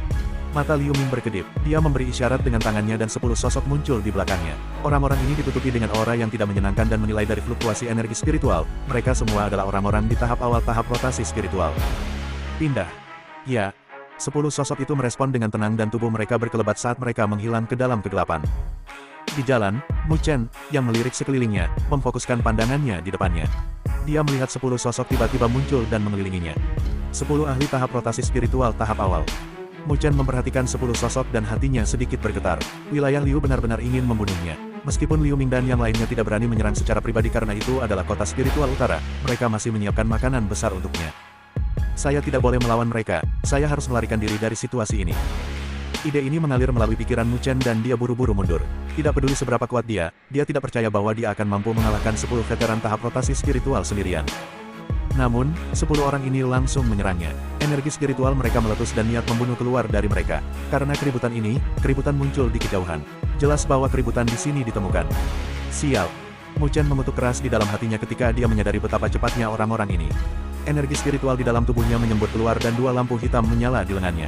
Mata Liu Ming berkedip, dia memberi isyarat dengan tangannya dan 10 sosok muncul di belakangnya. Orang-orang ini ditutupi dengan aura yang tidak menyenangkan dan menilai dari fluktuasi energi spiritual. Mereka semua adalah orang-orang di tahap awal tahap rotasi spiritual. Pindah. Ya. 10 sosok itu merespon dengan tenang dan tubuh mereka berkelebat saat mereka menghilang ke dalam kegelapan. Di jalan, Mu Chen, yang melirik sekelilingnya, memfokuskan pandangannya di depannya. Dia melihat 10 sosok tiba-tiba muncul dan mengelilinginya. 10 ahli tahap rotasi spiritual tahap awal. Mu Chen memperhatikan 10 sosok dan hatinya sedikit bergetar. Wilayah Liu benar-benar ingin membunuhnya. Meskipun Liu Ming dan yang lainnya tidak berani menyerang secara pribadi karena itu adalah kota spiritual utara, mereka masih menyiapkan makanan besar untuknya. Saya tidak boleh melawan mereka, saya harus melarikan diri dari situasi ini. Ide ini mengalir melalui pikiran Mu Chen dan dia buru-buru mundur. Tidak peduli seberapa kuat dia tidak percaya bahwa dia akan mampu mengalahkan 10 veteran tahap rotasi spiritual sendirian. Namun, 10 orang ini langsung menyerangnya. Energi spiritual mereka meletus dan niat membunuh keluar dari mereka. Karena keributan ini, keributan muncul di kejauhan. Jelas bahwa keributan di sini ditemukan. Sial. Mu Chen mengutuk keras di dalam hatinya ketika dia menyadari betapa cepatnya orang-orang ini. Energi spiritual di dalam tubuhnya menyembur keluar dan 2 lampu hitam menyala di lengannya.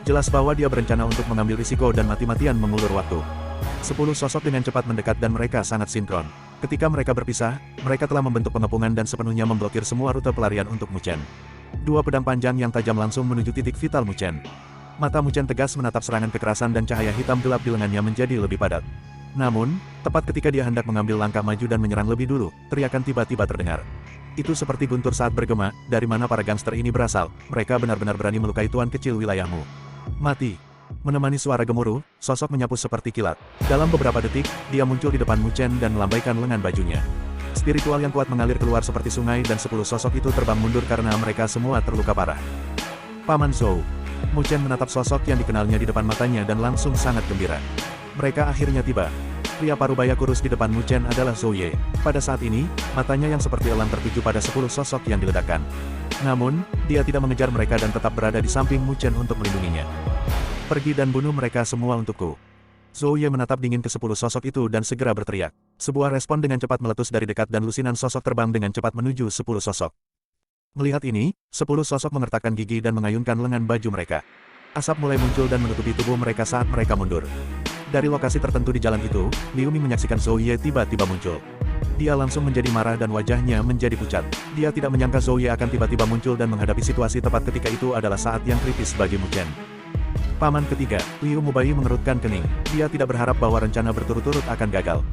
Jelas bahwa dia berencana untuk mengambil risiko dan mati-matian mengulur waktu. 10 sosok dengan cepat mendekat dan mereka sangat sinkron. Ketika mereka berpisah, mereka telah membentuk pengepungan dan sepenuhnya memblokir semua rute pelarian untuk Mu Chen. 2 pedang panjang yang tajam langsung menuju titik vital Mu Chen. Mata Mu Chen tegas menatap serangan kekerasan dan cahaya hitam gelap di lengannya menjadi lebih padat. Namun, tepat ketika dia hendak mengambil langkah maju dan menyerang lebih dulu, teriakan tiba-tiba terdengar. Itu seperti guntur saat bergema, dari mana para gangster ini berasal, mereka benar-benar berani melukai tuan kecil wilayahmu. Mati. Menemani suara gemuruh, sosok menyapu seperti kilat. Dalam beberapa detik, dia muncul di depan Mu Chen dan melambaikan lengan bajunya. Spiritual yang kuat mengalir keluar seperti sungai dan 10 sosok itu terbang mundur karena mereka semua terluka parah. Paman Zhou. Mu Chen menatap sosok yang dikenalnya di depan matanya dan langsung sangat gembira. Mereka akhirnya tiba. Pria parubaya kurus di depan Mu Chen adalah Zhou Ye. Pada saat ini, matanya yang seperti elang tertuju pada 10 sosok yang diledakkan. Namun, dia tidak mengejar mereka dan tetap berada di samping Mu Chen untuk melindunginya. Pergi dan bunuh mereka semua untukku. Zhou Ye menatap dingin ke 10 sosok itu dan segera berteriak. Sebuah respon dengan cepat meletus dari dekat dan lusinan sosok terbang dengan cepat menuju 10 sosok. Melihat ini, 10 sosok mengertakkan gigi dan mengayunkan lengan baju mereka. Asap mulai muncul dan menutupi tubuh mereka saat mereka mundur. Dari lokasi tertentu di jalan itu, Liu Ming menyaksikan Zhou Ye tiba-tiba muncul. Dia langsung menjadi marah dan wajahnya menjadi pucat. Dia tidak menyangka Zhou Ye akan tiba-tiba muncul dan menghadapi situasi tepat ketika itu adalah saat yang kritis bagi Mu Chen. Paman ketiga, Liu Mubai mengerutkan kening. Dia tidak berharap bahwa rencana berturut-turut akan gagal.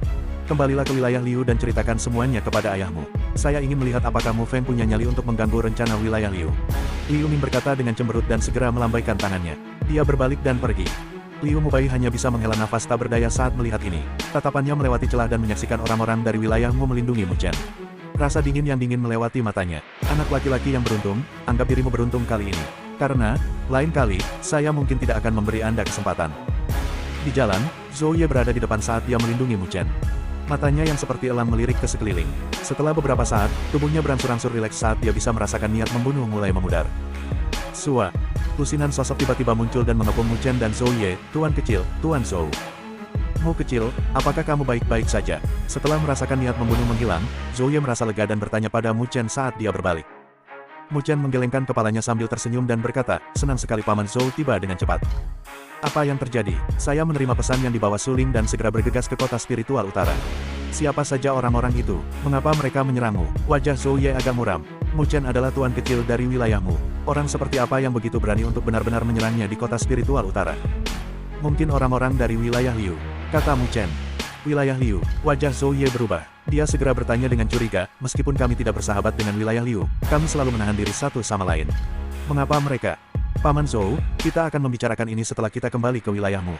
kembalilah ke wilayah Liu dan ceritakan semuanya kepada ayahmu. Saya ingin melihat apakah Mu Feng punya nyali untuk mengganggu rencana wilayah Liu. Liu Ming berkata dengan cemberut dan segera melambaikan tangannya. Dia berbalik dan pergi. Liu Mubai hanya bisa menghela nafas tak berdaya saat melihat ini. Tatapannya melewati celah dan menyaksikan orang-orang dari wilayah Mu melindungi Mu Chen. Rasa dingin yang dingin melewati matanya. Anak laki-laki yang beruntung, anggap dirimu beruntung kali ini. Karena, lain kali, saya mungkin tidak akan memberi Anda kesempatan. Di jalan, Zhou Ye berada di depan saat dia melindungi Mu Chen. Matanya yang seperti elang melirik ke sekeliling. Setelah beberapa saat, tubuhnya berangsur-angsur rileks saat dia bisa merasakan niat membunuh mulai memudar. Sua. Lusinan sosok tiba-tiba muncul dan mengepung Mu Chen dan Zhou Ye. Tuan kecil, Tuan Zhou. Mu kecil, apakah kamu baik-baik saja? Setelah merasakan niat membunuh menghilang, Zhou Ye merasa lega dan bertanya pada Mu Chen saat dia berbalik. Mu Chen menggelengkan kepalanya sambil tersenyum dan berkata, senang sekali Paman Zhou tiba dengan cepat. Apa yang terjadi? Saya menerima pesan yang dibawa Suling dan segera bergegas ke kota spiritual utara. Siapa saja orang-orang itu? Mengapa mereka menyerangmu? Wajah Zhou Ye agak muram. Mu Chen adalah tuan kecil dari wilayahmu. Orang seperti apa yang begitu berani untuk benar-benar menyerangnya di kota spiritual utara? Mungkin orang-orang dari wilayah Liu, kata Mu Chen. Wilayah Liu, wajah Zhou Ye berubah. Dia segera bertanya dengan curiga, meskipun kami tidak bersahabat dengan wilayah Liu, kami selalu menahan diri satu sama lain. Mengapa mereka? Paman Zhou, kita akan membicarakan ini setelah kita kembali ke wilayahmu.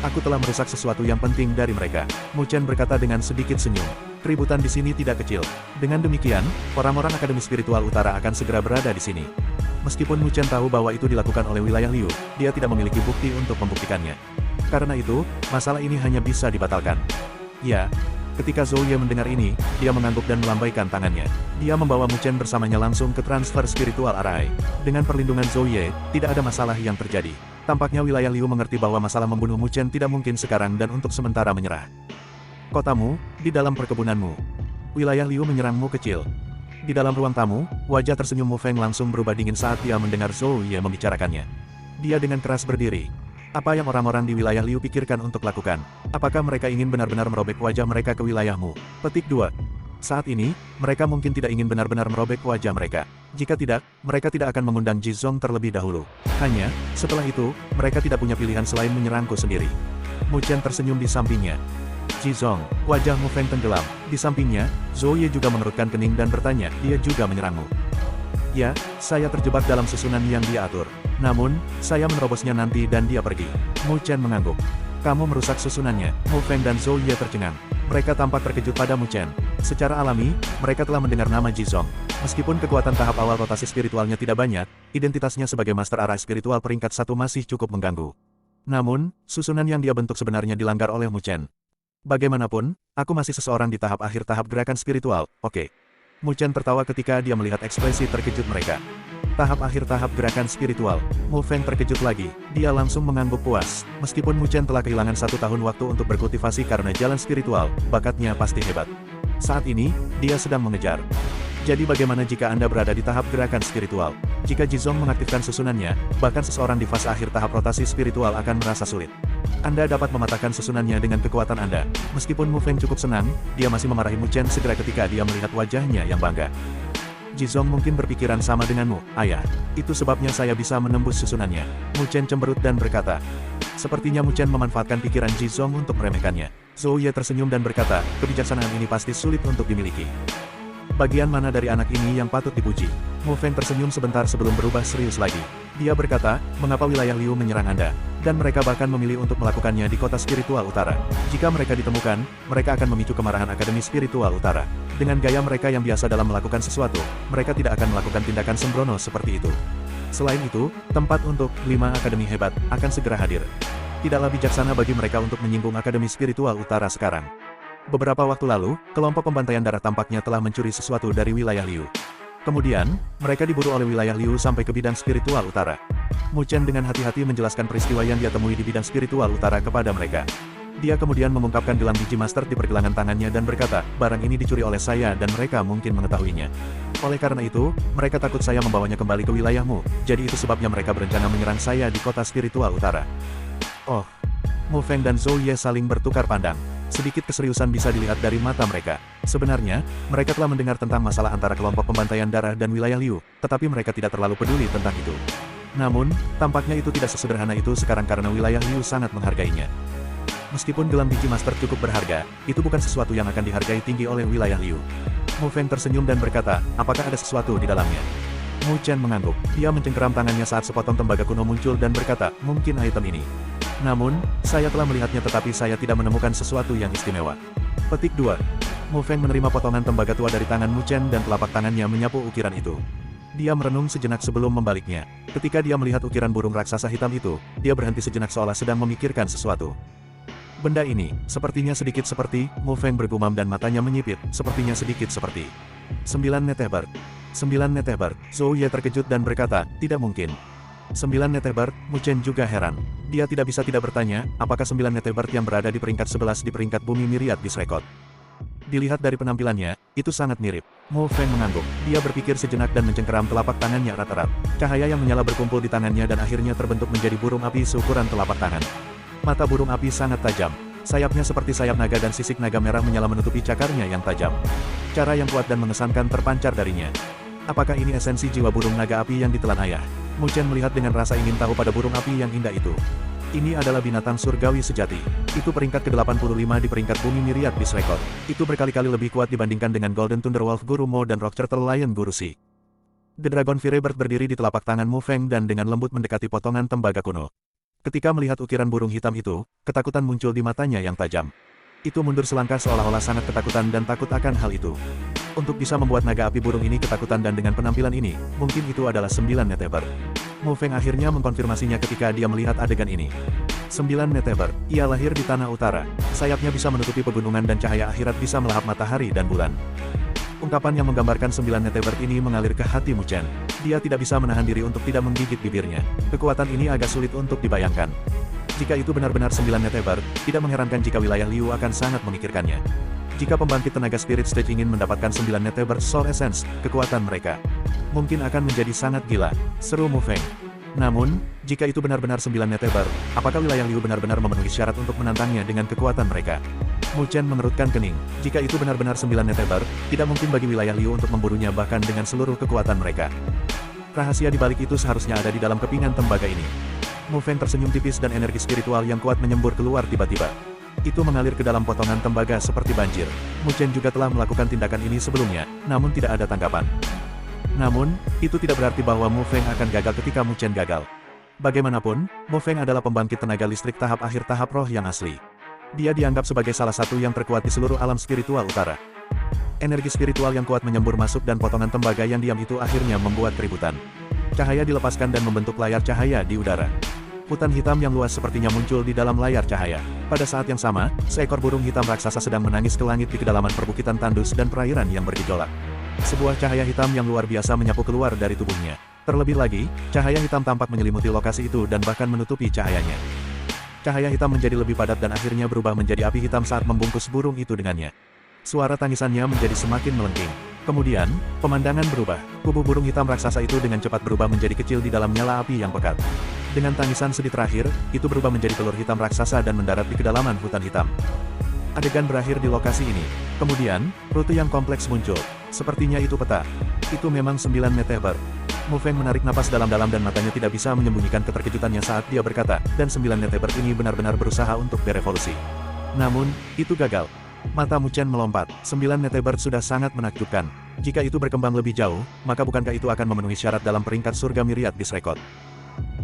Aku telah merusak sesuatu yang penting dari mereka. Mu Chen berkata dengan sedikit senyum. Keributan di sini tidak kecil. Dengan demikian, orang-orang Akademi Spiritual Utara akan segera berada di sini. Meskipun Mu Chen tahu bahwa itu dilakukan oleh wilayah Liu, dia tidak memiliki bukti untuk membuktikannya. Karena itu, masalah ini hanya bisa dibatalkan. Ya. Ketika Zhou Ye mendengar ini, dia mengangguk dan melambaikan tangannya. Dia membawa Mu Chen bersamanya langsung ke transfer spiritual Arai. Dengan perlindungan Zhou Ye, tidak ada masalah yang terjadi. Tampaknya wilayah Liu mengerti bahwa masalah membunuh Mu Chen tidak mungkin sekarang dan untuk sementara menyerah. Kotamu, di dalam perkebunanmu. Wilayah Liu menyerangmu kecil. Di dalam ruang tamu, wajah tersenyum Mu Feng langsung berubah dingin saat dia mendengar Zhou Ye membicarakannya. Dia dengan keras berdiri. Apa yang orang-orang di wilayah Liu pikirkan untuk lakukan? Apakah mereka ingin benar-benar merobek wajah mereka ke wilayahmu? Petik 2. Saat ini, mereka mungkin tidak ingin benar-benar merobek wajah mereka. Jika tidak, mereka tidak akan mengundang Jizong terlebih dahulu. Hanya, setelah itu, mereka tidak punya pilihan selain menyerangku sendiri. Mu Chen tersenyum di sampingnya. Jizong, wajah Mu Feng tenggelam. Di sampingnya, Zhou Ye juga mengerutkan kening dan bertanya, dia juga menyerangmu. Ya, saya terjebak dalam susunan yang dia atur. Namun, saya menerobosnya nanti dan dia pergi. Mu Chen mengangguk. Kamu merusak susunannya. Mu Feng dan Zhou Ye tercengang. Mereka tampak terkejut pada Mu Chen. Secara alami, mereka telah mendengar nama Jizong. Meskipun kekuatan tahap awal rotasi spiritualnya tidak banyak, identitasnya sebagai Master Arai Spiritual peringkat 1 masih cukup mengganggu. Namun, susunan yang dia bentuk sebenarnya dilanggar oleh Mu Chen. Bagaimanapun, aku masih seseorang di tahap akhir tahap gerakan spiritual, oke. Mu Chen tertawa ketika dia melihat ekspresi terkejut mereka. Tahap akhir tahap gerakan spiritual. Mu Feng terkejut lagi. Dia langsung mengangguk puas. Meskipun Mu Chen telah kehilangan 1 tahun waktu untuk berkultivasi karena jalan spiritual, bakatnya pasti hebat. Saat ini, dia sedang mengejar. Jadi bagaimana jika Anda berada di tahap gerakan spiritual? Jika Jizong mengaktifkan susunannya, bahkan seseorang di fase akhir tahap rotasi spiritual akan merasa sulit. Anda dapat mematahkan susunannya dengan kekuatan Anda. Meskipun Mu Feng cukup senang, dia masih memarahi Mu Chen segera ketika dia melihat wajahnya yang bangga. Jizong mungkin berpikiran sama denganmu, ayah. Itu sebabnya saya bisa menembus susunannya. Mu Chen cemberut dan berkata. Sepertinya Mu Chen memanfaatkan pikiran Jizong untuk meremehkannya. Zhou Ye tersenyum dan berkata, kebijaksanaan ini pasti sulit untuk dimiliki. Bagian mana dari anak ini yang patut dipuji? Mu Feng tersenyum sebentar sebelum berubah serius lagi. Dia berkata, mengapa wilayah Liu menyerang Anda? Dan mereka bahkan memilih untuk melakukannya di kota spiritual utara. Jika mereka ditemukan, mereka akan memicu kemarahan Akademi Spiritual Utara. Dengan gaya mereka yang biasa dalam melakukan sesuatu, mereka tidak akan melakukan tindakan sembrono seperti itu. Selain itu, tempat untuk 5 akademi hebat akan segera hadir. Tidaklah bijaksana bagi mereka untuk menyinggung Akademi Spiritual Utara sekarang. Beberapa waktu lalu, kelompok pembantaian darah tampaknya telah mencuri sesuatu dari wilayah Liu. Kemudian, mereka diburu oleh wilayah Liu sampai ke bidang spiritual utara. Mu Chen dengan hati-hati menjelaskan peristiwa yang dia temui di bidang spiritual utara kepada mereka. Dia kemudian mengungkapkan gelang biji master di pergelangan tangannya dan berkata, barang ini dicuri oleh saya dan mereka mungkin mengetahuinya. Oleh karena itu, mereka takut saya membawanya kembali ke wilayahmu, jadi itu sebabnya mereka berencana menyerang saya di kota spiritual utara. Oh, Mu Feng dan Zhou Ye saling bertukar pandang. Sedikit keseriusan bisa dilihat dari mata mereka. Sebenarnya, mereka telah mendengar tentang masalah antara kelompok pembantaian darah dan wilayah Liu, tetapi mereka tidak terlalu peduli tentang itu. Namun, tampaknya itu tidak sesederhana itu sekarang karena wilayah Liu sangat menghargainya. Meskipun gelang biji master cukup berharga, itu bukan sesuatu yang akan dihargai tinggi oleh wilayah Liu. Mu Feng tersenyum dan berkata, apakah ada sesuatu di dalamnya? Mu Chen mengangguk. Dia mencengkeram tangannya saat sepotong tembaga kuno muncul dan berkata, mungkin item ini. Namun, saya telah melihatnya tetapi saya tidak menemukan sesuatu yang istimewa. Petik 2. Mu Feng menerima potongan tembaga tua dari tangan Mu Chen dan telapak tangannya menyapu ukiran itu. Dia merenung sejenak sebelum membaliknya. Ketika dia melihat ukiran burung raksasa hitam itu, dia berhenti sejenak seolah sedang memikirkan sesuatu. Benda ini, sepertinya sedikit seperti, Mu Feng bergumam dan matanya menyipit, sepertinya sedikit seperti 9 Neteber. 9 Neteber. Zhou Ye terkejut dan berkata, tidak mungkin. 9 Neteber, Mu Chen juga heran. Dia tidak bisa tidak bertanya, apakah 9 Neteber yang berada di peringkat 11 di peringkat bumi Myriad Beast Record. Dilihat dari penampilannya, itu sangat mirip. Mu Feng mengangguk. Dia berpikir sejenak dan mencengkeram telapak tangannya erat-erat. Cahaya yang menyala berkumpul di tangannya dan akhirnya terbentuk menjadi burung api seukuran telapak tangan. Mata burung api sangat tajam. Sayapnya seperti sayap naga dan sisik naga merah menyala menutupi cakarnya yang tajam. Cara yang kuat dan mengesankan terpancar darinya. Apakah ini esensi jiwa burung naga api yang ditelan ayah? Mu Chen melihat dengan rasa ingin tahu pada burung api yang indah itu. Ini adalah binatang surgawi sejati. Itu peringkat ke-85 di peringkat bumi Myriad Beast Record. Itu berkali-kali lebih kuat dibandingkan dengan Golden Thunder Wolf Guru Mo dan Rock Turtle Lion Guru Si. The Dragon Firebird berdiri di telapak tangan Mu Feng dan dengan lembut mendekati potongan tembaga kuno. Ketika melihat ukiran burung hitam itu, ketakutan muncul di matanya yang tajam. Itu mundur selangkah seolah-olah sangat ketakutan dan takut akan hal itu. Untuk bisa membuat naga api burung ini ketakutan dan dengan penampilan ini, mungkin itu adalah 9 Neteber. Mu Feng akhirnya mengkonfirmasinya ketika dia melihat adegan ini. 9 Neteber, ia lahir di tanah utara. Sayapnya bisa menutupi pegunungan dan cahaya akhirat bisa melahap matahari dan bulan. Ungkapan yang menggambarkan 9 Netebert ini mengalir ke hati Mu Chen. Dia tidak bisa menahan diri untuk tidak menggigit bibirnya. Kekuatan ini agak sulit untuk dibayangkan. Jika itu benar-benar 9 Netebert, tidak mengherankan jika wilayah Liu akan sangat memikirkannya. Jika pembangkit tenaga Spirit Stage ingin mendapatkan 9 Netebert Soul Essence, kekuatan mereka mungkin akan menjadi sangat gila, seru Mu Feng. Namun, jika itu benar-benar 9 Netebert, apakah wilayah Liu benar-benar memenuhi syarat untuk menantangnya dengan kekuatan mereka? Mu Chen mengerutkan kening. Jika itu benar-benar 9 Neteber, tidak mungkin bagi wilayah Liu untuk memburunya bahkan dengan seluruh kekuatan mereka. Rahasia di balik itu seharusnya ada di dalam kepingan tembaga ini. Mu Feng tersenyum tipis dan energi spiritual yang kuat menyembur keluar tiba-tiba. Itu mengalir ke dalam potongan tembaga seperti banjir. Mu Chen juga telah melakukan tindakan ini sebelumnya, namun tidak ada tanggapan. Namun, itu tidak berarti bahwa Mu Feng akan gagal ketika Mu Chen gagal. Bagaimanapun, Mu Feng adalah pembangkit tenaga listrik tahap akhir tahap roh yang asli. Dia dianggap sebagai salah satu yang terkuat di seluruh alam spiritual utara. Energi spiritual yang kuat menyembur masuk dan potongan tembaga yang diam itu akhirnya membuat keributan. Cahaya dilepaskan dan membentuk layar cahaya di udara. Hutan hitam yang luas sepertinya muncul di dalam layar cahaya. Pada saat yang sama, seekor burung hitam raksasa sedang menangis ke langit di kedalaman perbukitan tandus dan perairan yang bergejolak. Sebuah cahaya hitam yang luar biasa menyapu keluar dari tubuhnya. Terlebih lagi, cahaya hitam tampak menyelimuti lokasi itu dan bahkan menutupi cahayanya. Cahaya hitam menjadi lebih padat dan akhirnya berubah menjadi api hitam saat membungkus burung itu dengannya. Suara tangisannya menjadi semakin melengking. Kemudian, pemandangan berubah. Tubuh burung hitam raksasa itu dengan cepat berubah menjadi kecil di dalam nyala api yang pekat. Dengan tangisan sedih terakhir, itu berubah menjadi telur hitam raksasa dan mendarat di kedalaman hutan hitam. Adegan berakhir di lokasi ini. Kemudian, rute yang kompleks muncul. Sepertinya itu peta. Itu memang 9 Neteber. Mu Feng menarik napas dalam-dalam dan matanya tidak bisa menyembunyikan keterkejutannya saat dia berkata, dan 9 Netebert ini benar-benar berusaha untuk berevolusi. Namun, itu gagal. Mata Mu Chen melompat. 9 Netebert sudah sangat menakjubkan. Jika itu berkembang lebih jauh, maka bukankah itu akan memenuhi syarat dalam peringkat surga Myriad Beast Record?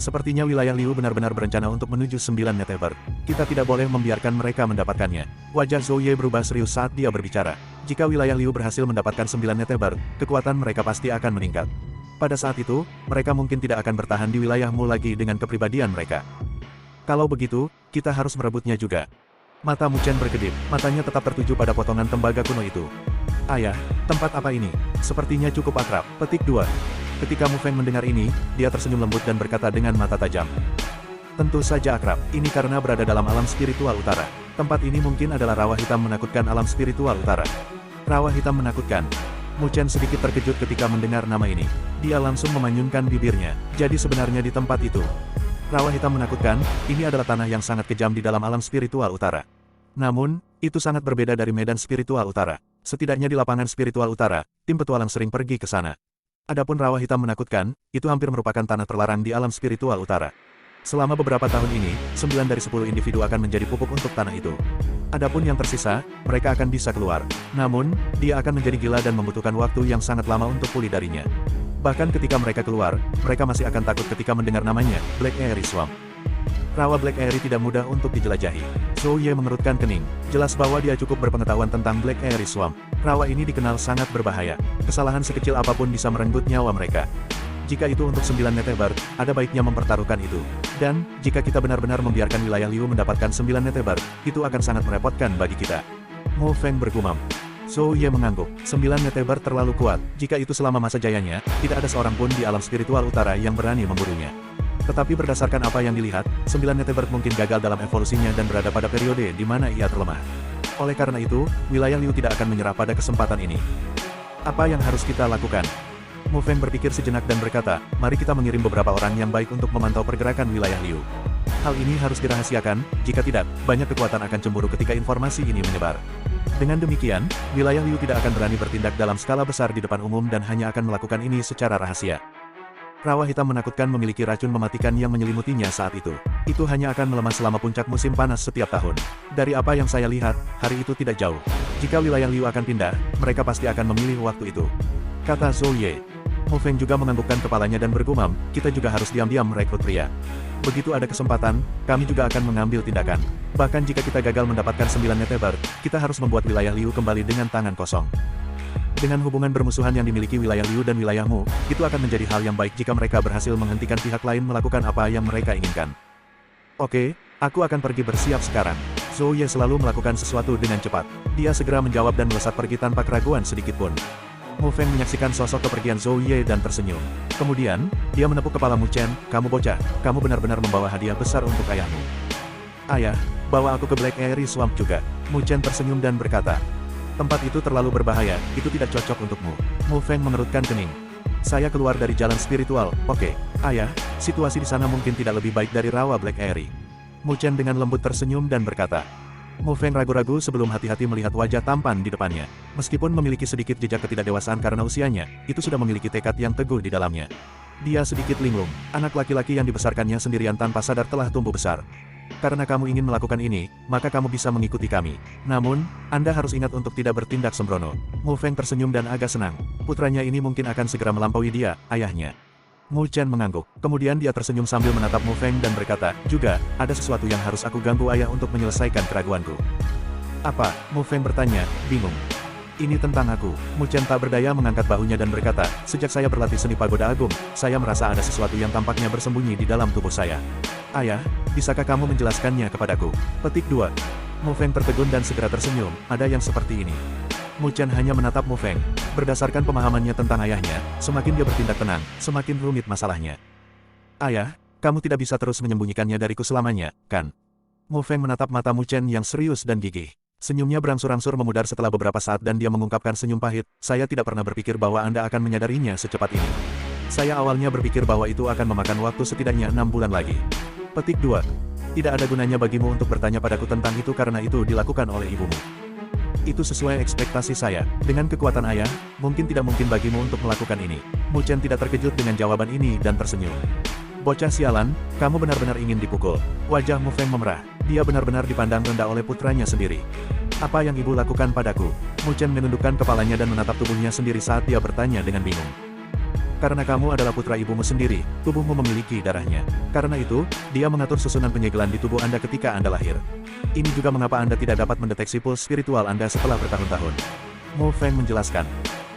Sepertinya wilayah Liu benar-benar berencana untuk menuju 9 Netebert. Kita tidak boleh membiarkan mereka mendapatkannya. Wajah Zhou Ye berubah serius saat dia berbicara. Jika wilayah Liu berhasil mendapatkan 9 Netebert, kekuatan mereka pasti akan meningkat. Pada saat itu, mereka mungkin tidak akan bertahan di wilayahmu lagi dengan kepribadian mereka. Kalau begitu, kita harus merebutnya juga. Mata Mu Chen berkedip, matanya tetap tertuju pada potongan tembaga kuno itu. Ayah, tempat apa ini? Sepertinya cukup akrab. Petik 2. Ketika Mu Feng mendengar ini, dia tersenyum lembut dan berkata dengan mata tajam. Tentu saja akrab, ini karena berada dalam alam spiritual utara. Tempat ini mungkin adalah rawa hitam menakutkan alam spiritual utara. Rawa hitam menakutkan. Mu Chen sedikit terkejut ketika mendengar nama ini. Dia langsung memanyunkan bibirnya. Jadi sebenarnya di tempat itu. Rawa hitam menakutkan, ini adalah tanah yang sangat kejam di dalam alam spiritual utara. Namun, itu sangat berbeda dari medan spiritual utara. Setidaknya di lapangan spiritual utara, tim petualang sering pergi ke sana. Adapun rawa hitam menakutkan, itu hampir merupakan tanah terlarang di alam spiritual utara. Selama beberapa tahun ini, 9 dari 10 individu akan menjadi pupuk untuk tanah itu. Adapun yang tersisa, mereka akan bisa keluar. Namun, dia akan menjadi gila dan membutuhkan waktu yang sangat lama untuk pulih darinya. Bahkan ketika mereka keluar, mereka masih akan takut ketika mendengar namanya, Black Airy Swamp. Rawa Black Airy tidak mudah untuk dijelajahi. Zhou Ye mengerutkan kening. Jelas bahwa dia cukup berpengetahuan tentang Black Airy Swamp. Rawa ini dikenal sangat berbahaya. Kesalahan sekecil apapun bisa merenggut nyawa mereka. Jika itu untuk 9 Netherburg, ada baiknya mempertaruhkan itu. Dan, jika kita benar-benar membiarkan wilayah Liu mendapatkan 9 Netherburg, itu akan sangat merepotkan bagi kita. Mo Feng bergumam. Zhou Ye mengangguk. 9 Netherburg terlalu kuat. Jika itu selama masa jayanya, tidak ada seorang pun di alam spiritual utara yang berani memburunya. Tetapi berdasarkan apa yang dilihat, 9 Netherburg mungkin gagal dalam evolusinya dan berada pada periode di mana ia terlemah. Oleh karena itu, wilayah Liu tidak akan menyerah pada kesempatan ini. Apa yang harus kita lakukan? Mo Feng berpikir sejenak dan berkata, mari kita mengirim beberapa orang yang baik untuk memantau pergerakan wilayah Liu. Hal ini harus dirahasiakan, jika tidak, banyak kekuatan akan cemburu ketika informasi ini menyebar. Dengan demikian, wilayah Liu tidak akan berani bertindak dalam skala besar di depan umum dan hanya akan melakukan ini secara rahasia. Rawa hitam menakutkan memiliki racun mematikan yang menyelimutinya saat itu. Itu hanya akan melemah selama puncak musim panas setiap tahun. Dari apa yang saya lihat, hari itu tidak jauh. Jika wilayah Liu akan pindah, mereka pasti akan memilih waktu itu. Kata Zhou Ye. Mo Feng juga menganggukkan kepalanya dan bergumam, kita juga harus diam-diam merekrut pria. Begitu ada kesempatan, kami juga akan mengambil tindakan. Bahkan jika kita gagal mendapatkan 9 Netherburg, kita harus membuat wilayah Liu kembali dengan tangan kosong. Dengan hubungan bermusuhan yang dimiliki wilayah Liu dan wilayahmu, itu akan menjadi hal yang baik jika mereka berhasil menghentikan pihak lain melakukan apa yang mereka inginkan. Oke, aku akan pergi bersiap sekarang. Zhou Ye selalu melakukan sesuatu dengan cepat. Dia segera menjawab dan melesat pergi tanpa keraguan sedikitpun. Mo Feng menyaksikan sosok kepergian Zhou Ye dan tersenyum. Kemudian, dia menepuk kepala Mu Chen, kamu bocah, kamu benar-benar membawa hadiah besar untuk ayahmu. Ayah, bawa aku ke Black Airy Swamp juga. Mu Chen tersenyum dan berkata, tempat itu terlalu berbahaya, itu tidak cocok untukmu. Mo Feng mengerutkan kening. Saya keluar dari jalan spiritual, oke. Ayah, situasi di sana mungkin tidak lebih baik dari rawa Black Airy. Mu Chen dengan lembut tersenyum dan berkata. Mo Feng ragu-ragu sebelum hati-hati melihat wajah tampan di depannya. Meskipun memiliki sedikit jejak ketidakdewasaan karena usianya, itu sudah memiliki tekad yang teguh di dalamnya. Dia sedikit linglung, anak laki-laki yang dibesarkannya sendirian tanpa sadar telah tumbuh besar. Karena kamu ingin melakukan ini, maka kamu bisa mengikuti kami. Namun, Anda harus ingat untuk tidak bertindak sembrono. Mo Feng tersenyum dan agak senang. Putranya ini mungkin akan segera melampaui dia, ayahnya. Mu Chen mengangguk. Kemudian dia tersenyum sambil menatap Mo Feng dan berkata, juga, ada sesuatu yang harus aku ganggu ayah untuk menyelesaikan keraguanku. Apa? Mo Feng bertanya, bingung. Ini tentang aku. Mu Chen tak berdaya mengangkat bahunya dan berkata, sejak saya berlatih seni pagoda agung, saya merasa ada sesuatu yang tampaknya bersembunyi di dalam tubuh saya. Ayah, bisakah kamu menjelaskannya kepadaku? Petik 2. Mo Feng tertegun dan segera tersenyum, ada yang seperti ini. Mu Chen hanya menatap Mo Feng. Berdasarkan pemahamannya tentang ayahnya, semakin dia bertindak tenang, semakin rumit masalahnya. Ayah, kamu tidak bisa terus menyembunyikannya dariku selamanya, kan? Mo Feng menatap mata Mu Chen yang serius dan gigih. Senyumnya berangsur-angsur memudar setelah beberapa saat dan dia mengungkapkan senyum pahit, saya tidak pernah berpikir bahwa Anda akan menyadarinya secepat ini. Saya awalnya berpikir bahwa itu akan memakan waktu setidaknya 6 bulan lagi. Petik 2. Tidak ada gunanya bagimu untuk bertanya padaku tentang itu karena itu dilakukan oleh ibumu. Itu sesuai ekspektasi saya. Dengan kekuatan ayah, mungkin tidak mungkin bagimu untuk melakukan ini. Mu Chen tidak terkejut dengan jawaban ini dan tersenyum. Bocah sialan, kamu benar-benar ingin dipukul. Wajah Mo Feng memerah. Dia benar-benar dipandang rendah oleh putranya sendiri. Apa yang ibu lakukan padaku? Mu Chen menundukkan kepalanya dan menatap tubuhnya sendiri saat dia bertanya dengan bingung. Karena kamu adalah putra ibumu sendiri, tubuhmu memiliki darahnya. Karena itu, dia mengatur susunan penyegelan di tubuh Anda ketika Anda lahir. Ini juga mengapa Anda tidak dapat mendeteksi puls spiritual Anda setelah bertahun-tahun. Mo Feng menjelaskan.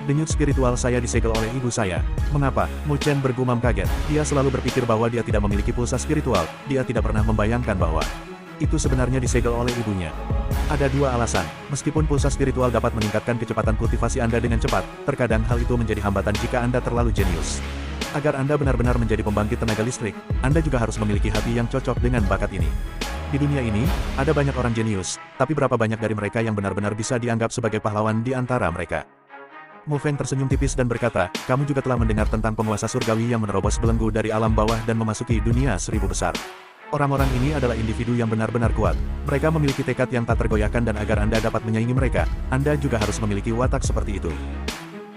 Denyut spiritual saya disegel oleh ibu saya. Mengapa? Mu Chen bergumam kaget. Dia selalu berpikir bahwa dia tidak memiliki pulsa spiritual. Dia tidak pernah membayangkan bahwa itu sebenarnya disegel oleh ibunya. Ada dua alasan. Meskipun pulsa spiritual dapat meningkatkan kecepatan kultivasi Anda dengan cepat, terkadang hal itu menjadi hambatan jika Anda terlalu jenius. Agar Anda benar-benar menjadi pembangkit tenaga listrik, Anda juga harus memiliki hati yang cocok dengan bakat ini. Di dunia ini, ada banyak orang jenius, tapi berapa banyak dari mereka yang benar-benar bisa dianggap sebagai pahlawan di antara mereka? Mo Feng tersenyum tipis dan berkata, kamu juga telah mendengar tentang penguasa surgawi yang menerobos belenggu dari alam bawah dan memasuki dunia 1000 besar. Orang-orang ini adalah individu yang benar-benar kuat. Mereka memiliki tekad yang tak tergoyahkan dan agar Anda dapat menyaingi mereka, Anda juga harus memiliki watak seperti itu.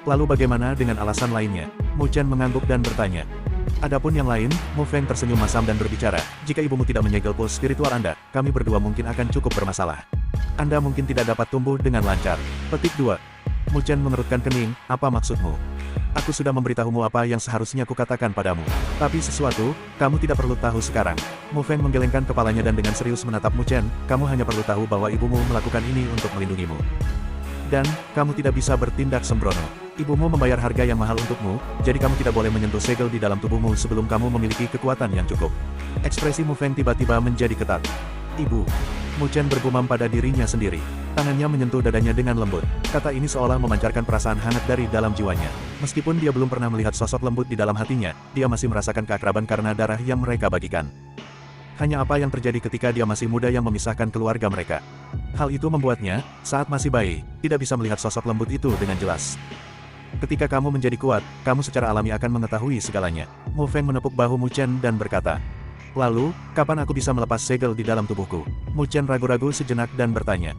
Lalu bagaimana dengan alasan lainnya? Mu Chen mengangguk dan bertanya. Adapun yang lain, Mu Feng tersenyum masam dan berbicara, jika ibumu tidak menyegel puls spiritual Anda, kami berdua mungkin akan cukup bermasalah. Anda mungkin tidak dapat tumbuh dengan lancar. Petik 2. Mu Chen mengerutkan kening, apa maksudmu? Aku sudah memberitahumu apa yang seharusnya kukatakan padamu. Tapi sesuatu, kamu tidak perlu tahu sekarang. Mu Feng menggelengkan kepalanya dan dengan serius menatap Mu Chen, kamu hanya perlu tahu bahwa ibumu melakukan ini untuk melindungimu. Dan, kamu tidak bisa bertindak sembrono. Ibumu membayar harga yang mahal untukmu, jadi kamu tidak boleh menyentuh segel di dalam tubuhmu sebelum kamu memiliki kekuatan yang cukup. Ekspresi Mu Feng tiba-tiba menjadi ketat. Ibu. Mu Chen bergumam pada dirinya sendiri. Tangannya menyentuh dadanya dengan lembut. Kata ini seolah memancarkan perasaan hangat dari dalam jiwanya. Meskipun dia belum pernah melihat sosok lembut di dalam hatinya, dia masih merasakan keakraban karena darah yang mereka bagikan. Hanya apa yang terjadi ketika dia masih muda yang memisahkan keluarga mereka. Hal itu membuatnya, saat masih bayi, tidak bisa melihat sosok lembut itu dengan jelas. Ketika kamu menjadi kuat, kamu secara alami akan mengetahui segalanya. Mu Feng menepuk bahu Mu Chen dan berkata, lalu, kapan aku bisa melepas segel di dalam tubuhku? Mu Chen ragu-ragu sejenak dan bertanya.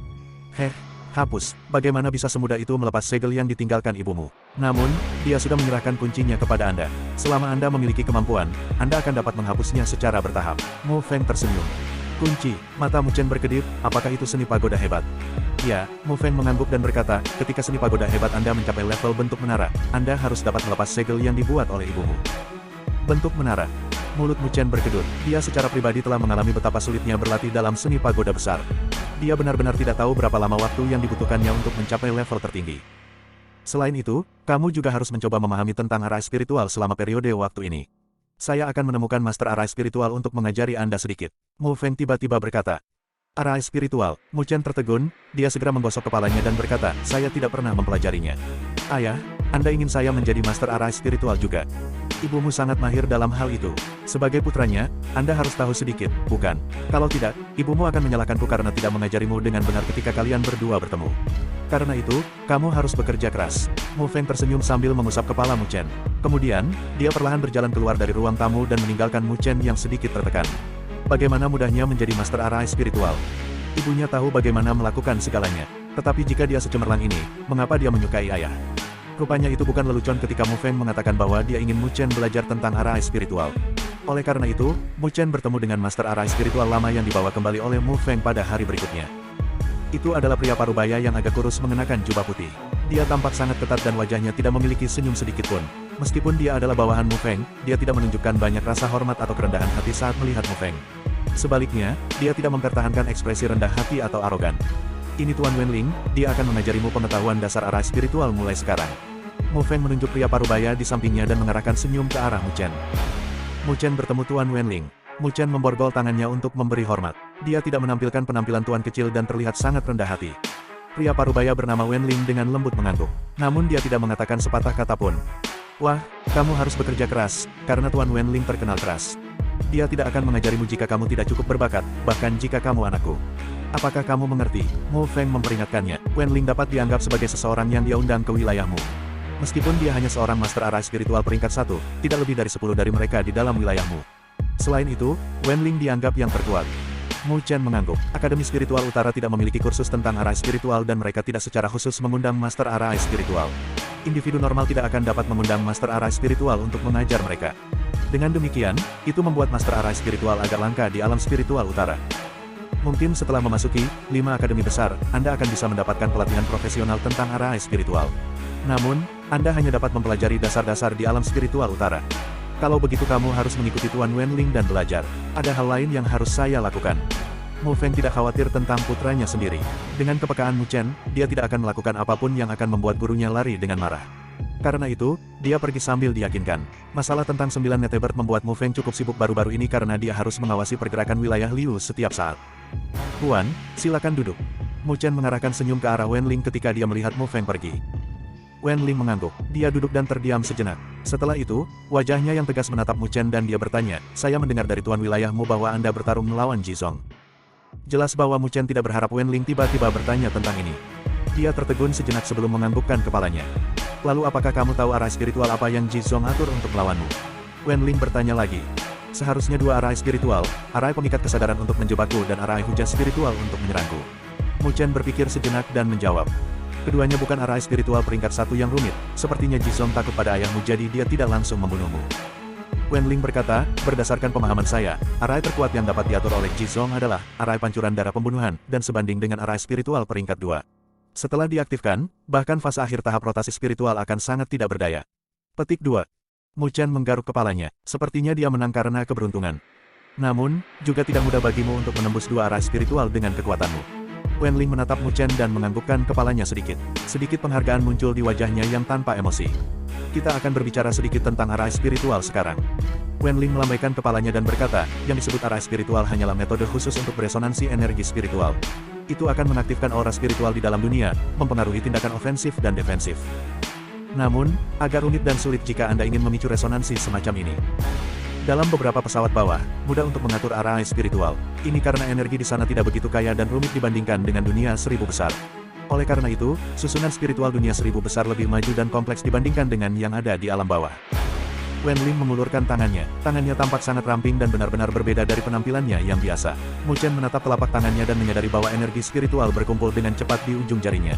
Hapus, bagaimana bisa semudah itu melepas segel yang ditinggalkan ibumu? Namun, dia sudah menyerahkan kuncinya kepada Anda. Selama Anda memiliki kemampuan, Anda akan dapat menghapusnya secara bertahap. Mu Feng tersenyum. Kunci, mata Mu Chen berkedip, apakah itu seni pagoda hebat? Ya, Mu Feng mengangguk dan berkata, ketika seni pagoda hebat Anda mencapai level bentuk menara, Anda harus dapat melepas segel yang dibuat oleh ibumu. Bentuk menara. Mulut Mu Chen berkedut, dia secara pribadi telah mengalami betapa sulitnya berlatih dalam seni pagoda besar. Dia benar-benar tidak tahu berapa lama waktu yang dibutuhkannya untuk mencapai level tertinggi. Selain itu, kamu juga harus mencoba memahami tentang arah spiritual selama periode waktu ini. Saya akan menemukan master arah spiritual untuk mengajari Anda sedikit. Mu Feng tiba-tiba berkata. Arah spiritual, Mu Chen tertegun, dia segera menggosok kepalanya dan berkata, saya tidak pernah mempelajarinya. Ayah, Anda ingin saya menjadi master arah spiritual juga? Ibumu sangat mahir dalam hal itu. Sebagai putranya, Anda harus tahu sedikit, bukan? Kalau tidak, ibumu akan menyalahkanku karena tidak mengajarimu dengan benar ketika kalian berdua bertemu. Karena itu, kamu harus bekerja keras. Mu Feng tersenyum sambil mengusap kepala Mu Chen. Kemudian, dia perlahan berjalan keluar dari ruang tamu dan meninggalkan Mu Chen yang sedikit tertekan. Bagaimana mudahnya menjadi master arah spiritual? Ibunya tahu bagaimana melakukan segalanya. Tetapi jika dia secemerlang ini, mengapa dia menyukai ayah? Rupanya itu bukan lelucon ketika Mu Feng mengatakan bahwa dia ingin Mu Chen belajar tentang arah spiritual. Oleh karena itu, Mu Chen bertemu dengan master arah spiritual lama yang dibawa kembali oleh Mu Feng pada hari berikutnya. Itu adalah pria parubaya yang agak kurus mengenakan jubah putih. Dia tampak sangat ketat dan wajahnya tidak memiliki senyum sedikit pun. Meskipun dia adalah bawahan Mu Feng, dia tidak menunjukkan banyak rasa hormat atau kerendahan hati saat melihat Mu Feng. Sebaliknya, dia tidak mempertahankan ekspresi rendah hati atau arogan. Ini Tuan Wenling, dia akan mengajarimu pengetahuan dasar arah spiritual mulai sekarang. Mu Feng menunjuk pria parubaya di sampingnya dan mengarahkan senyum ke arah Mu Chen. Mu Chen bertemu Tuan Wenling. Mu Chen memborgol tangannya untuk memberi hormat. Dia tidak menampilkan penampilan tuan kecil dan terlihat sangat rendah hati. Pria parubaya bernama Wenling dengan lembut mengangguk. Namun dia tidak mengatakan sepatah kata pun. Wah, kamu harus bekerja keras, karena Tuan Wenling terkenal keras. Dia tidak akan mengajarimu jika kamu tidak cukup berbakat, bahkan jika kamu anakku. Apakah kamu mengerti? Mu Feng memperingatkannya. Wenling dapat dianggap sebagai seseorang yang dia undang ke wilayahmu. Meskipun dia hanya seorang master arah spiritual peringkat 1, tidak lebih dari 10 dari mereka di dalam wilayahmu. Selain itu, Wenling dianggap yang terkuat. Mu Chen mengangguk. Akademi Spiritual Utara tidak memiliki kursus tentang arah spiritual dan mereka tidak secara khusus mengundang master arah spiritual. Individu normal tidak akan dapat mengundang master arah spiritual untuk mengajar mereka. Dengan demikian, itu membuat master arah spiritual agak langka di alam spiritual utara. Mungkin setelah memasuki 5 akademi besar, Anda akan bisa mendapatkan pelatihan profesional tentang arah spiritual. Namun, Anda hanya dapat mempelajari dasar-dasar di alam spiritual utara. Kalau begitu kamu harus mengikuti Tuan Wenling dan belajar. Ada hal lain yang harus saya lakukan. Mu Feng tidak khawatir tentang putranya sendiri. Dengan kepekaan Mu Chen, dia tidak akan melakukan apapun yang akan membuat gurunya lari dengan marah. Karena itu, dia pergi sambil diyakinkan. Masalah tentang 9 Netebert membuat Mu Feng cukup sibuk baru-baru ini karena dia harus mengawasi pergerakan wilayah Liu setiap saat. Tuan, silakan duduk. Mu Chen mengarahkan senyum ke arah Wenling ketika dia melihat Mu Feng pergi. Wenling mengangguk. Dia duduk dan terdiam sejenak. Setelah itu, wajahnya yang tegas menatap Mu Chen dan dia bertanya, saya mendengar dari tuan wilayahmu bahwa Anda bertarung melawan Jizong. Jelas bahwa Mu Chen tidak berharap Wenling tiba-tiba bertanya tentang ini. Dia tertegun sejenak sebelum menganggukkan kepalanya. Lalu apakah kamu tahu arah spiritual apa yang Jizong atur untuk melawanmu? Wenling bertanya lagi. Seharusnya 2 arah spiritual, arah pemikat kesadaran untuk menjebakku dan arah hujan spiritual untuk menyerangku. Mu Chen berpikir sejenak dan menjawab. Keduanya bukan arah spiritual peringkat 1 yang rumit, sepertinya Jizong takut pada ayahmu jadi dia tidak langsung membunuhmu. Wenling berkata, berdasarkan pemahaman saya, arai terkuat yang dapat diatur oleh Jizong adalah arai pancuran darah pembunuhan, dan sebanding dengan arai spiritual peringkat 2. Setelah diaktifkan, bahkan fase akhir tahap rotasi spiritual akan sangat tidak berdaya. Petik 2. Mu Chen menggaruk kepalanya, sepertinya dia menang karena keberuntungan. Namun, juga tidak mudah bagimu untuk menembus dua arai spiritual dengan kekuatanmu. Wenling menatap Mu Chen dan menganggukkan kepalanya sedikit. Sedikit penghargaan muncul di wajahnya yang tanpa emosi. Kita akan berbicara sedikit tentang arai spiritual sekarang. Wenling melambaikan kepalanya dan berkata, yang disebut arai spiritual hanyalah metode khusus untuk beresonansi energi spiritual. Itu akan mengaktifkan aura spiritual di dalam dunia, mempengaruhi tindakan ofensif dan defensif. Namun, agak rumit dan sulit jika Anda ingin memicu resonansi semacam ini. Dalam beberapa pesawat bawah, mudah untuk mengatur arai spiritual. Ini karena energi di sana tidak begitu kaya dan rumit dibandingkan dengan dunia 1000 besar. Oleh karena itu, susunan spiritual dunia 1000 besar lebih maju dan kompleks dibandingkan dengan yang ada di alam bawah. Wenling mengulurkan tangannya. Tangannya tampak sangat ramping dan benar-benar berbeda dari penampilannya yang biasa. Mu Chen menatap telapak tangannya dan menyadari bahwa energi spiritual berkumpul dengan cepat di ujung jarinya.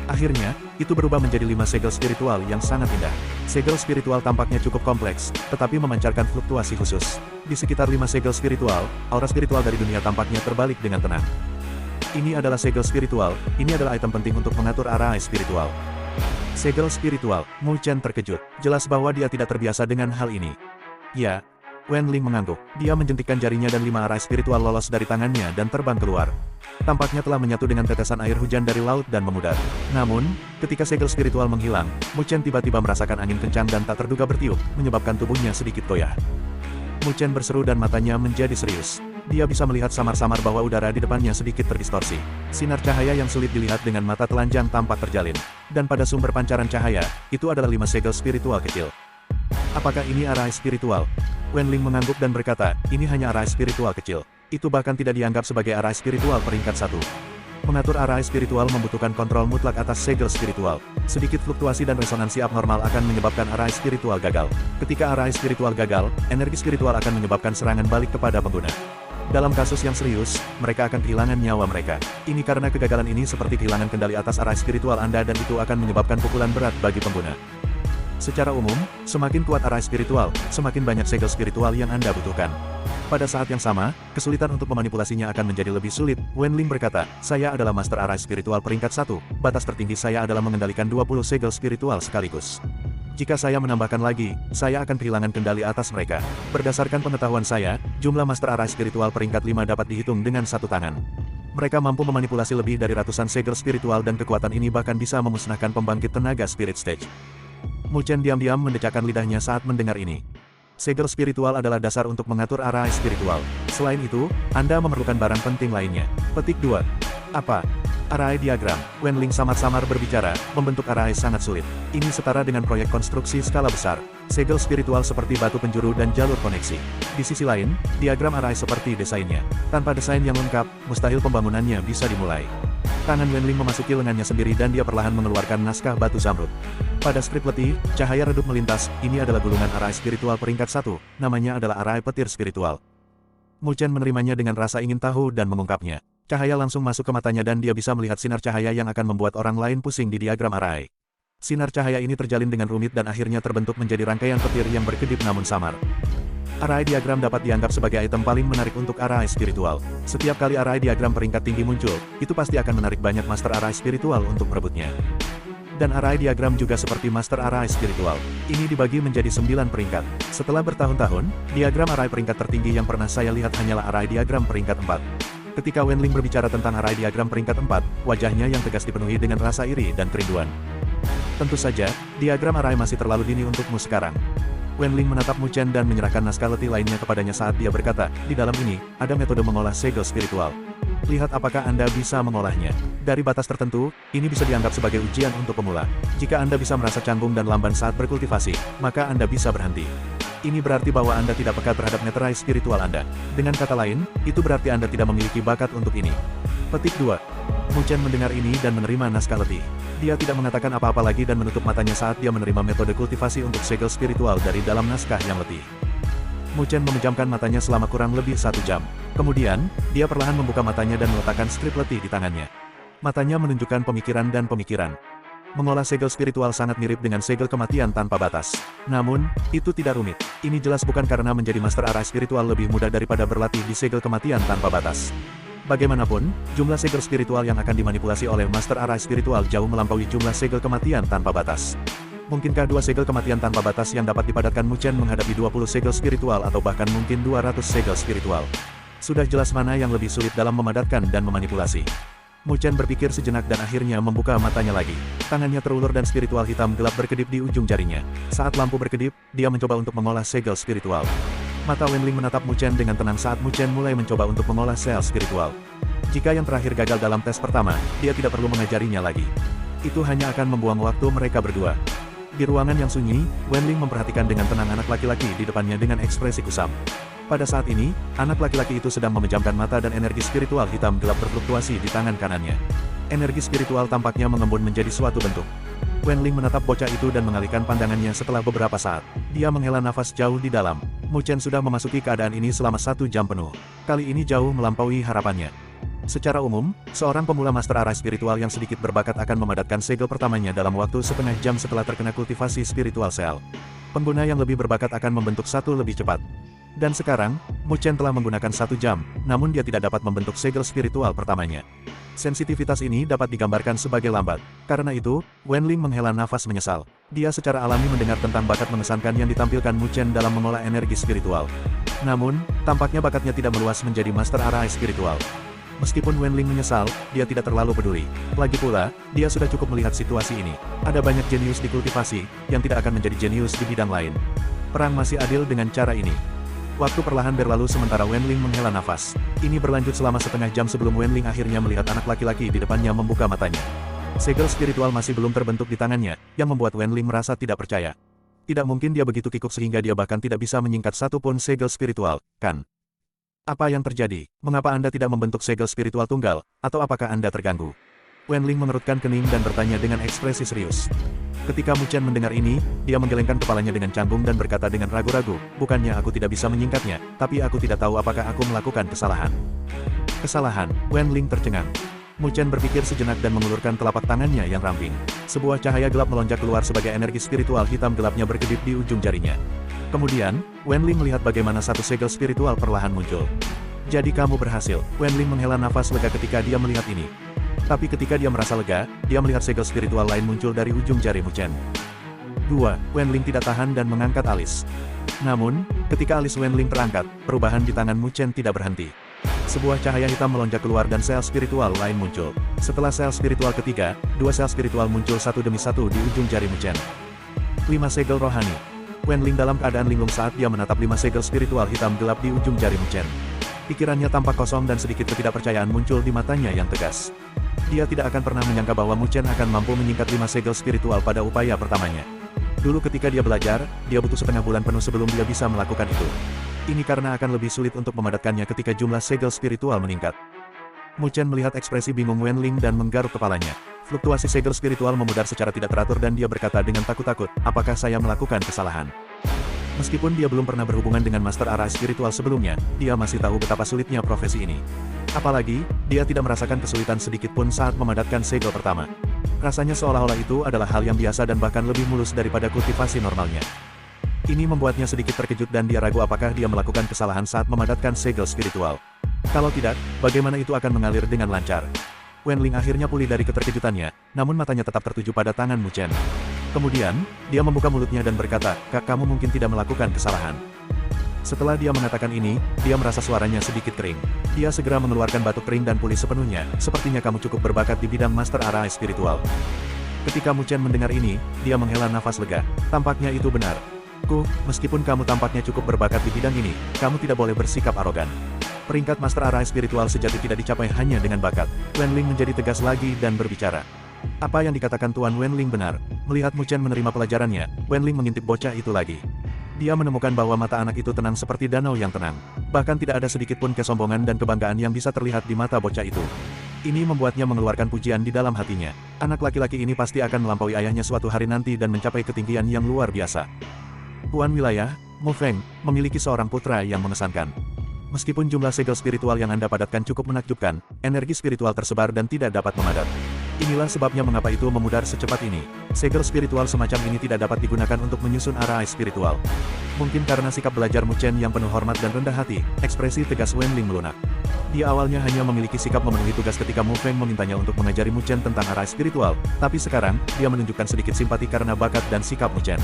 Akhirnya, itu berubah menjadi 5 segel spiritual yang sangat indah. Segel spiritual tampaknya cukup kompleks, tetapi memancarkan fluktuasi khusus. Di sekitar 5 segel spiritual, aura spiritual dari dunia tampaknya terbalik dengan tenang. Ini adalah segel spiritual, ini adalah item penting untuk mengatur arai spiritual. Segel spiritual, Mu Chen terkejut. Jelas bahwa dia tidak terbiasa dengan hal ini. Ya. Wenling mengangguk. Dia menjentikkan jarinya dan 5 arai spiritual lolos dari tangannya dan terbang keluar. Tampaknya telah menyatu dengan tetesan air hujan dari laut dan memudar. Namun, ketika segel spiritual menghilang, Mu Chen tiba-tiba merasakan angin kencang dan tak terduga bertiup, menyebabkan tubuhnya sedikit goyah. Mu Chen berseru dan matanya menjadi serius. Dia bisa melihat samar-samar bahwa udara di depannya sedikit terdistorsi. Sinar cahaya yang sulit dilihat dengan mata telanjang tampak terjalin. Dan pada sumber pancaran cahaya, itu adalah 5 segel spiritual kecil. Apakah ini arai spiritual? Wenling mengangguk dan berkata, ini hanya arai spiritual kecil. Itu bahkan tidak dianggap sebagai arai spiritual peringkat 1. Mengatur arai spiritual membutuhkan kontrol mutlak atas segel spiritual. Sedikit fluktuasi dan resonansi abnormal akan menyebabkan arai spiritual gagal. Ketika arai spiritual gagal, energi spiritual akan menyebabkan serangan balik kepada pengguna. Dalam kasus yang serius, mereka akan kehilangan nyawa mereka. Ini karena kegagalan ini seperti kehilangan kendali atas arai spiritual Anda dan itu akan menyebabkan pukulan berat bagi pengguna. Secara umum, semakin kuat arai spiritual, semakin banyak segel spiritual yang Anda butuhkan. Pada saat yang sama, kesulitan untuk memanipulasinya akan menjadi lebih sulit. Wenling berkata, saya adalah master arai spiritual peringkat 1, batas tertinggi saya adalah mengendalikan 20 segel spiritual sekaligus. Jika saya menambahkan lagi, saya akan kehilangan kendali atas mereka. Berdasarkan pengetahuan saya, jumlah master arai spiritual peringkat 5 dapat dihitung dengan satu tangan. Mereka mampu memanipulasi lebih dari ratusan segel spiritual dan kekuatan ini bahkan bisa memusnahkan pembangkit tenaga spirit stage. Mu Chen diam-diam mendecakkan lidahnya saat mendengar ini. Segel spiritual adalah dasar untuk mengatur arai spiritual. Selain itu, Anda memerlukan barang penting lainnya. Petik 2. Apa? Arai diagram. Wenling samar-samar berbicara, membentuk arai sangat sulit. Ini setara dengan proyek konstruksi skala besar. Segel spiritual seperti batu penjuru dan jalur koneksi. Di sisi lain, diagram arai seperti desainnya. Tanpa desain yang lengkap, mustahil pembangunannya bisa dimulai. Tangan Wenling memasuki lengannya sendiri dan dia perlahan mengeluarkan naskah batu zamrud. Pada skrip letih, cahaya redup melintas, ini adalah gulungan arai spiritual peringkat 1, namanya adalah arai petir spiritual. Mu Chen menerimanya dengan rasa ingin tahu dan mengungkapnya. Cahaya langsung masuk ke matanya dan dia bisa melihat sinar cahaya yang akan membuat orang lain pusing di diagram arai. Sinar cahaya ini terjalin dengan rumit dan akhirnya terbentuk menjadi rangkaian petir yang berkedip namun samar. Arai diagram dapat dianggap sebagai item paling menarik untuk arai spiritual. Setiap kali arai diagram peringkat tinggi muncul, itu pasti akan menarik banyak master arai spiritual untuk merebutnya. Dan arai diagram juga seperti master arai spiritual. Ini dibagi menjadi 9 peringkat. Setelah bertahun-tahun, diagram arai peringkat tertinggi yang pernah saya lihat hanyalah arai diagram peringkat 4. Ketika Wenling berbicara tentang arai diagram peringkat 4, wajahnya yang tegas dipenuhi dengan rasa iri dan kerinduan. Tentu saja, diagram arai masih terlalu dini untukmu sekarang. Wenling menatap Mu Chen dan menyerahkan naskah letih lainnya kepadanya saat dia berkata, di dalam ini, ada metode mengolah segel spiritual. Lihat apakah Anda bisa mengolahnya. Dari batas tertentu, ini bisa dianggap sebagai ujian untuk pemula. Jika Anda bisa merasa canggung dan lamban saat berkultivasi, maka Anda bisa berhenti. Ini berarti bahwa Anda tidak peka terhadap meterai spiritual Anda. Dengan kata lain, itu berarti Anda tidak memiliki bakat untuk ini. Petik 2. Mu Chen mendengar ini dan menerima naskah letih. Dia tidak mengatakan apa-apa lagi dan menutup matanya saat dia menerima metode kultivasi untuk segel spiritual dari dalam naskah yang letih. Mu Chen memejamkan matanya selama kurang lebih 1 jam. Kemudian, dia perlahan membuka matanya dan meletakkan skrip letih di tangannya. Matanya menunjukkan pemikiran dan pemikiran. Mengolah segel spiritual sangat mirip dengan segel kematian tanpa batas. Namun, itu tidak rumit. Ini jelas bukan karena menjadi Master Arah Spiritual lebih mudah daripada berlatih di segel kematian tanpa batas. Bagaimanapun, jumlah segel spiritual yang akan dimanipulasi oleh Master Arah Spiritual jauh melampaui jumlah segel kematian tanpa batas. Mungkinkah dua segel kematian tanpa batas yang dapat dipadatkan Mu Chen menghadapi 20 segel spiritual atau bahkan mungkin 200 segel spiritual? Sudah jelas mana yang lebih sulit dalam memadatkan dan memanipulasi. Mu Chen berpikir sejenak dan akhirnya membuka matanya lagi. Tangannya terulur dan spiritual hitam gelap berkedip di ujung jarinya. Saat lampu berkedip, dia mencoba untuk mengolah segel spiritual. Mata Wenling menatap Mu Chen dengan tenang saat Mu Chen mulai mencoba untuk mengolah sel spiritual. Jika yang terakhir gagal dalam tes pertama, dia tidak perlu mengajarinya lagi. Itu hanya akan membuang waktu mereka berdua. Di ruangan yang sunyi, Wenling memperhatikan dengan tenang anak laki-laki di depannya dengan ekspresi kusam. Pada saat ini, anak laki-laki itu sedang memejamkan mata dan energi spiritual hitam gelap berfluktuasi di tangan kanannya. Energi spiritual tampaknya mengembun menjadi suatu bentuk. Wenling menatap bocah itu dan mengalihkan pandangannya setelah beberapa saat. Dia menghela nafas jauh di dalam. Mu Chen sudah memasuki keadaan ini selama 1 jam penuh. Kali ini jauh melampaui harapannya. Secara umum, seorang pemula Master Arah Spiritual yang sedikit berbakat akan memadatkan segel pertamanya dalam waktu setengah jam setelah terkena kultivasi spiritual sel. Pengguna yang lebih berbakat akan membentuk satu lebih cepat. Dan sekarang, Mu Chen telah menggunakan 1 jam, namun dia tidak dapat membentuk segel spiritual pertamanya. Sensitivitas ini dapat digambarkan sebagai lambat. Karena itu, Wenling menghela nafas menyesal. Dia secara alami mendengar tentang bakat mengesankan yang ditampilkan Mu Chen dalam mengolah energi spiritual. Namun, tampaknya bakatnya tidak meluas menjadi Master Arah Spiritual. Meskipun Wenling menyesal, dia tidak terlalu peduli. Lagi pula, dia sudah cukup melihat situasi ini. Ada banyak jenius di kultivasi, yang tidak akan menjadi jenius di bidang lain. Perang masih adil dengan cara ini. Waktu perlahan berlalu sementara Wenling menghela nafas. Ini berlanjut selama setengah jam sebelum Wenling akhirnya melihat anak laki-laki di depannya membuka matanya. Segel spiritual masih belum terbentuk di tangannya, yang membuat Wenling merasa tidak percaya. Tidak mungkin dia begitu kikuk sehingga dia bahkan tidak bisa menyingkat satu pun segel spiritual, kan? Apa yang terjadi? Mengapa Anda tidak membentuk segel spiritual tunggal, atau apakah Anda terganggu? Wenling mengerutkan kening dan bertanya dengan ekspresi serius. Ketika Mu Chen mendengar ini, dia menggelengkan kepalanya dengan canggung dan berkata dengan ragu-ragu, bukannya aku tidak bisa menyingkatnya, tapi aku tidak tahu apakah aku melakukan kesalahan. Kesalahan, Wenling tercengang. Mu Chen berpikir sejenak dan mengulurkan telapak tangannya yang ramping. Sebuah cahaya gelap melonjak keluar sebagai energi spiritual hitam gelapnya berkedip di ujung jarinya. Kemudian, Wenling melihat bagaimana satu segel spiritual perlahan muncul. Jadi kamu berhasil. Wenling menghela nafas lega ketika dia melihat ini. Tapi ketika dia merasa lega, dia melihat segel spiritual lain muncul dari ujung jari Mu Chen. 2. Wenling tidak tahan dan mengangkat alis. Namun, ketika alis Wenling terangkat, perubahan di tangan Mu Chen tidak berhenti. Sebuah cahaya hitam melonjak keluar dan sel spiritual lain muncul. Setelah sel spiritual ketiga, 2 sel spiritual muncul satu demi satu di ujung jari Mu Chen. 5 segel rohani. Wenling dalam keadaan linglung saat dia menatap 5 segel spiritual hitam gelap di ujung jari Mu Chen. Pikirannya tampak kosong dan sedikit ketidakpercayaan muncul di matanya yang tegas. Dia tidak akan pernah menyangka bahwa Mu Chen akan mampu menyingkat 5 segel spiritual pada upaya pertamanya. Dulu ketika dia belajar, dia butuh setengah bulan penuh sebelum dia bisa melakukan itu. Ini karena akan lebih sulit untuk memadatkannya ketika jumlah segel spiritual meningkat. Mu Chen melihat ekspresi bingung Wenling dan menggaruk kepalanya. Fluktuasi segel spiritual memudar secara tidak teratur dan dia berkata dengan takut-takut, apakah saya melakukan kesalahan? Meskipun dia belum pernah berhubungan dengan Master Arah Spiritual sebelumnya, dia masih tahu betapa sulitnya profesi ini. Apalagi, dia tidak merasakan kesulitan sedikit pun saat memadatkan segel pertama. Rasanya seolah-olah itu adalah hal yang biasa dan bahkan lebih mulus daripada kultivasi normalnya. Ini membuatnya sedikit terkejut dan dia ragu apakah dia melakukan kesalahan saat memadatkan segel spiritual. Kalau tidak, bagaimana itu akan mengalir dengan lancar? Wenling akhirnya pulih dari keterkejutannya, namun matanya tetap tertuju pada tangan Mu Chen. Kemudian, dia membuka mulutnya dan berkata, "Kak, kamu mungkin tidak melakukan kesalahan." Setelah dia mengatakan ini, dia merasa suaranya sedikit kering. Dia segera mengeluarkan batuk kering dan pulih sepenuhnya, sepertinya kamu cukup berbakat di bidang Master Arah Spiritual. Ketika Mu Chen mendengar ini, dia menghela nafas lega. Tampaknya itu benar. Meskipun kamu tampaknya cukup berbakat di bidang ini, kamu tidak boleh bersikap arogan. Peringkat Master Arah Spiritual sejati tidak dicapai hanya dengan bakat. Wenling menjadi tegas lagi dan berbicara. Apa yang dikatakan Tuan Wenling benar. Melihat Mu Chen menerima pelajarannya, Wenling mengintip bocah itu lagi. Dia menemukan bahwa mata anak itu tenang seperti danau yang tenang. Bahkan tidak ada sedikit pun kesombongan dan kebanggaan yang bisa terlihat di mata bocah itu. Ini membuatnya mengeluarkan pujian di dalam hatinya. Anak laki-laki ini pasti akan melampaui ayahnya suatu hari nanti dan mencapai ketinggian yang luar biasa. Tuan Wilayah, Mu Feng, memiliki seorang putra yang mengesankan. Meskipun jumlah segel spiritual yang Anda padatkan cukup menakjubkan, energi spiritual tersebar dan tidak dapat memadat. Inilah sebabnya mengapa itu memudar secepat ini. Segel spiritual semacam ini tidak dapat digunakan untuk menyusun arai spiritual. Mungkin karena sikap belajar Mu Chen yang penuh hormat dan rendah hati, ekspresi tegas Wenling melunak. Dia awalnya hanya memiliki sikap memenuhi tugas ketika Mu Feng memintanya untuk mengajari Mu Chen tentang arai spiritual, tapi sekarang, dia menunjukkan sedikit simpati karena bakat dan sikap Mu Chen.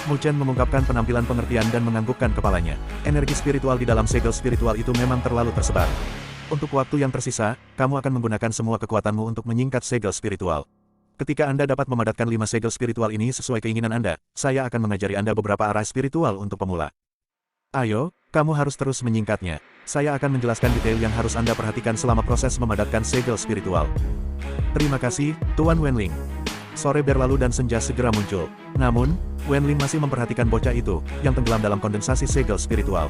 Mu Chen mengungkapkan penampilan pengertian dan menganggukkan kepalanya. Energi spiritual di dalam segel spiritual itu memang terlalu tersebar. Untuk waktu yang tersisa, kamu akan menggunakan semua kekuatanmu untuk menyingkat segel spiritual. Ketika Anda dapat memadatkan 5 segel spiritual ini sesuai keinginan Anda, saya akan mengajari Anda beberapa arai spiritual untuk pemula. Ayo, kamu harus terus menyingkatnya. Saya akan menjelaskan detail yang harus Anda perhatikan selama proses memadatkan segel spiritual. Terima kasih, Tuan Wenling. Sore berlalu dan senja segera muncul. Namun, Wenling masih memperhatikan bocah itu, yang tenggelam dalam kondensasi segel spiritual.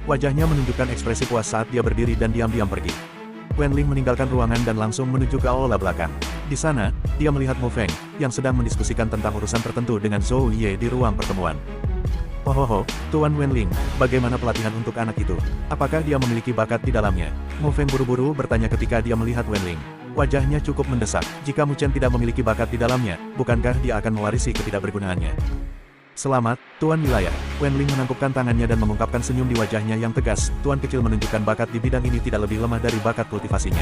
Wajahnya menunjukkan ekspresi puas saat dia berdiri dan diam-diam pergi. Wenling meninggalkan ruangan dan langsung menuju ke aula belakang. Di sana, dia melihat Mu Feng, yang sedang mendiskusikan tentang urusan tertentu dengan Zhou Ye di ruang pertemuan. "Oh, Tuan Wenling, bagaimana pelatihan untuk anak itu? Apakah dia memiliki bakat di dalamnya?" Mu Feng buru-buru bertanya ketika dia melihat Wenling. Wajahnya cukup mendesak. Jika Mu Chen tidak memiliki bakat di dalamnya, bukankah dia akan mewarisi ketidakbergunaannya? "Selamat, Tuan Wilayah." Wenling menangkupkan tangannya dan mengungkapkan senyum di wajahnya yang tegas. Tuan kecil menunjukkan bakat di bidang ini tidak lebih lemah dari bakat kultivasinya.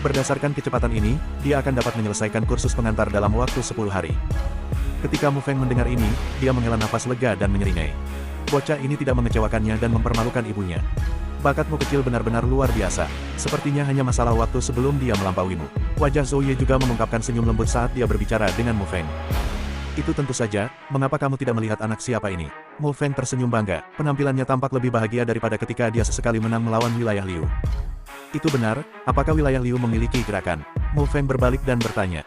Berdasarkan kecepatan ini, dia akan dapat menyelesaikan kursus pengantar dalam waktu 10 hari. Ketika Mu Feng mendengar ini, dia menghela nafas lega dan menyeringai. Bocah ini tidak mengecewakannya dan mempermalukan ibunya. "Bakatmu kecil benar-benar luar biasa. Sepertinya hanya masalah waktu sebelum dia melampauimu." Wajah Zhou Ye juga mengungkapkan senyum lembut saat dia berbicara dengan Mu Feng. "Itu tentu saja, mengapa kamu tidak melihat anak siapa ini?" Mu Feng tersenyum bangga, penampilannya tampak lebih bahagia daripada ketika dia sesekali menang melawan wilayah Liu. "Itu benar, apakah wilayah Liu memiliki gerakan?" Mu Feng berbalik dan bertanya.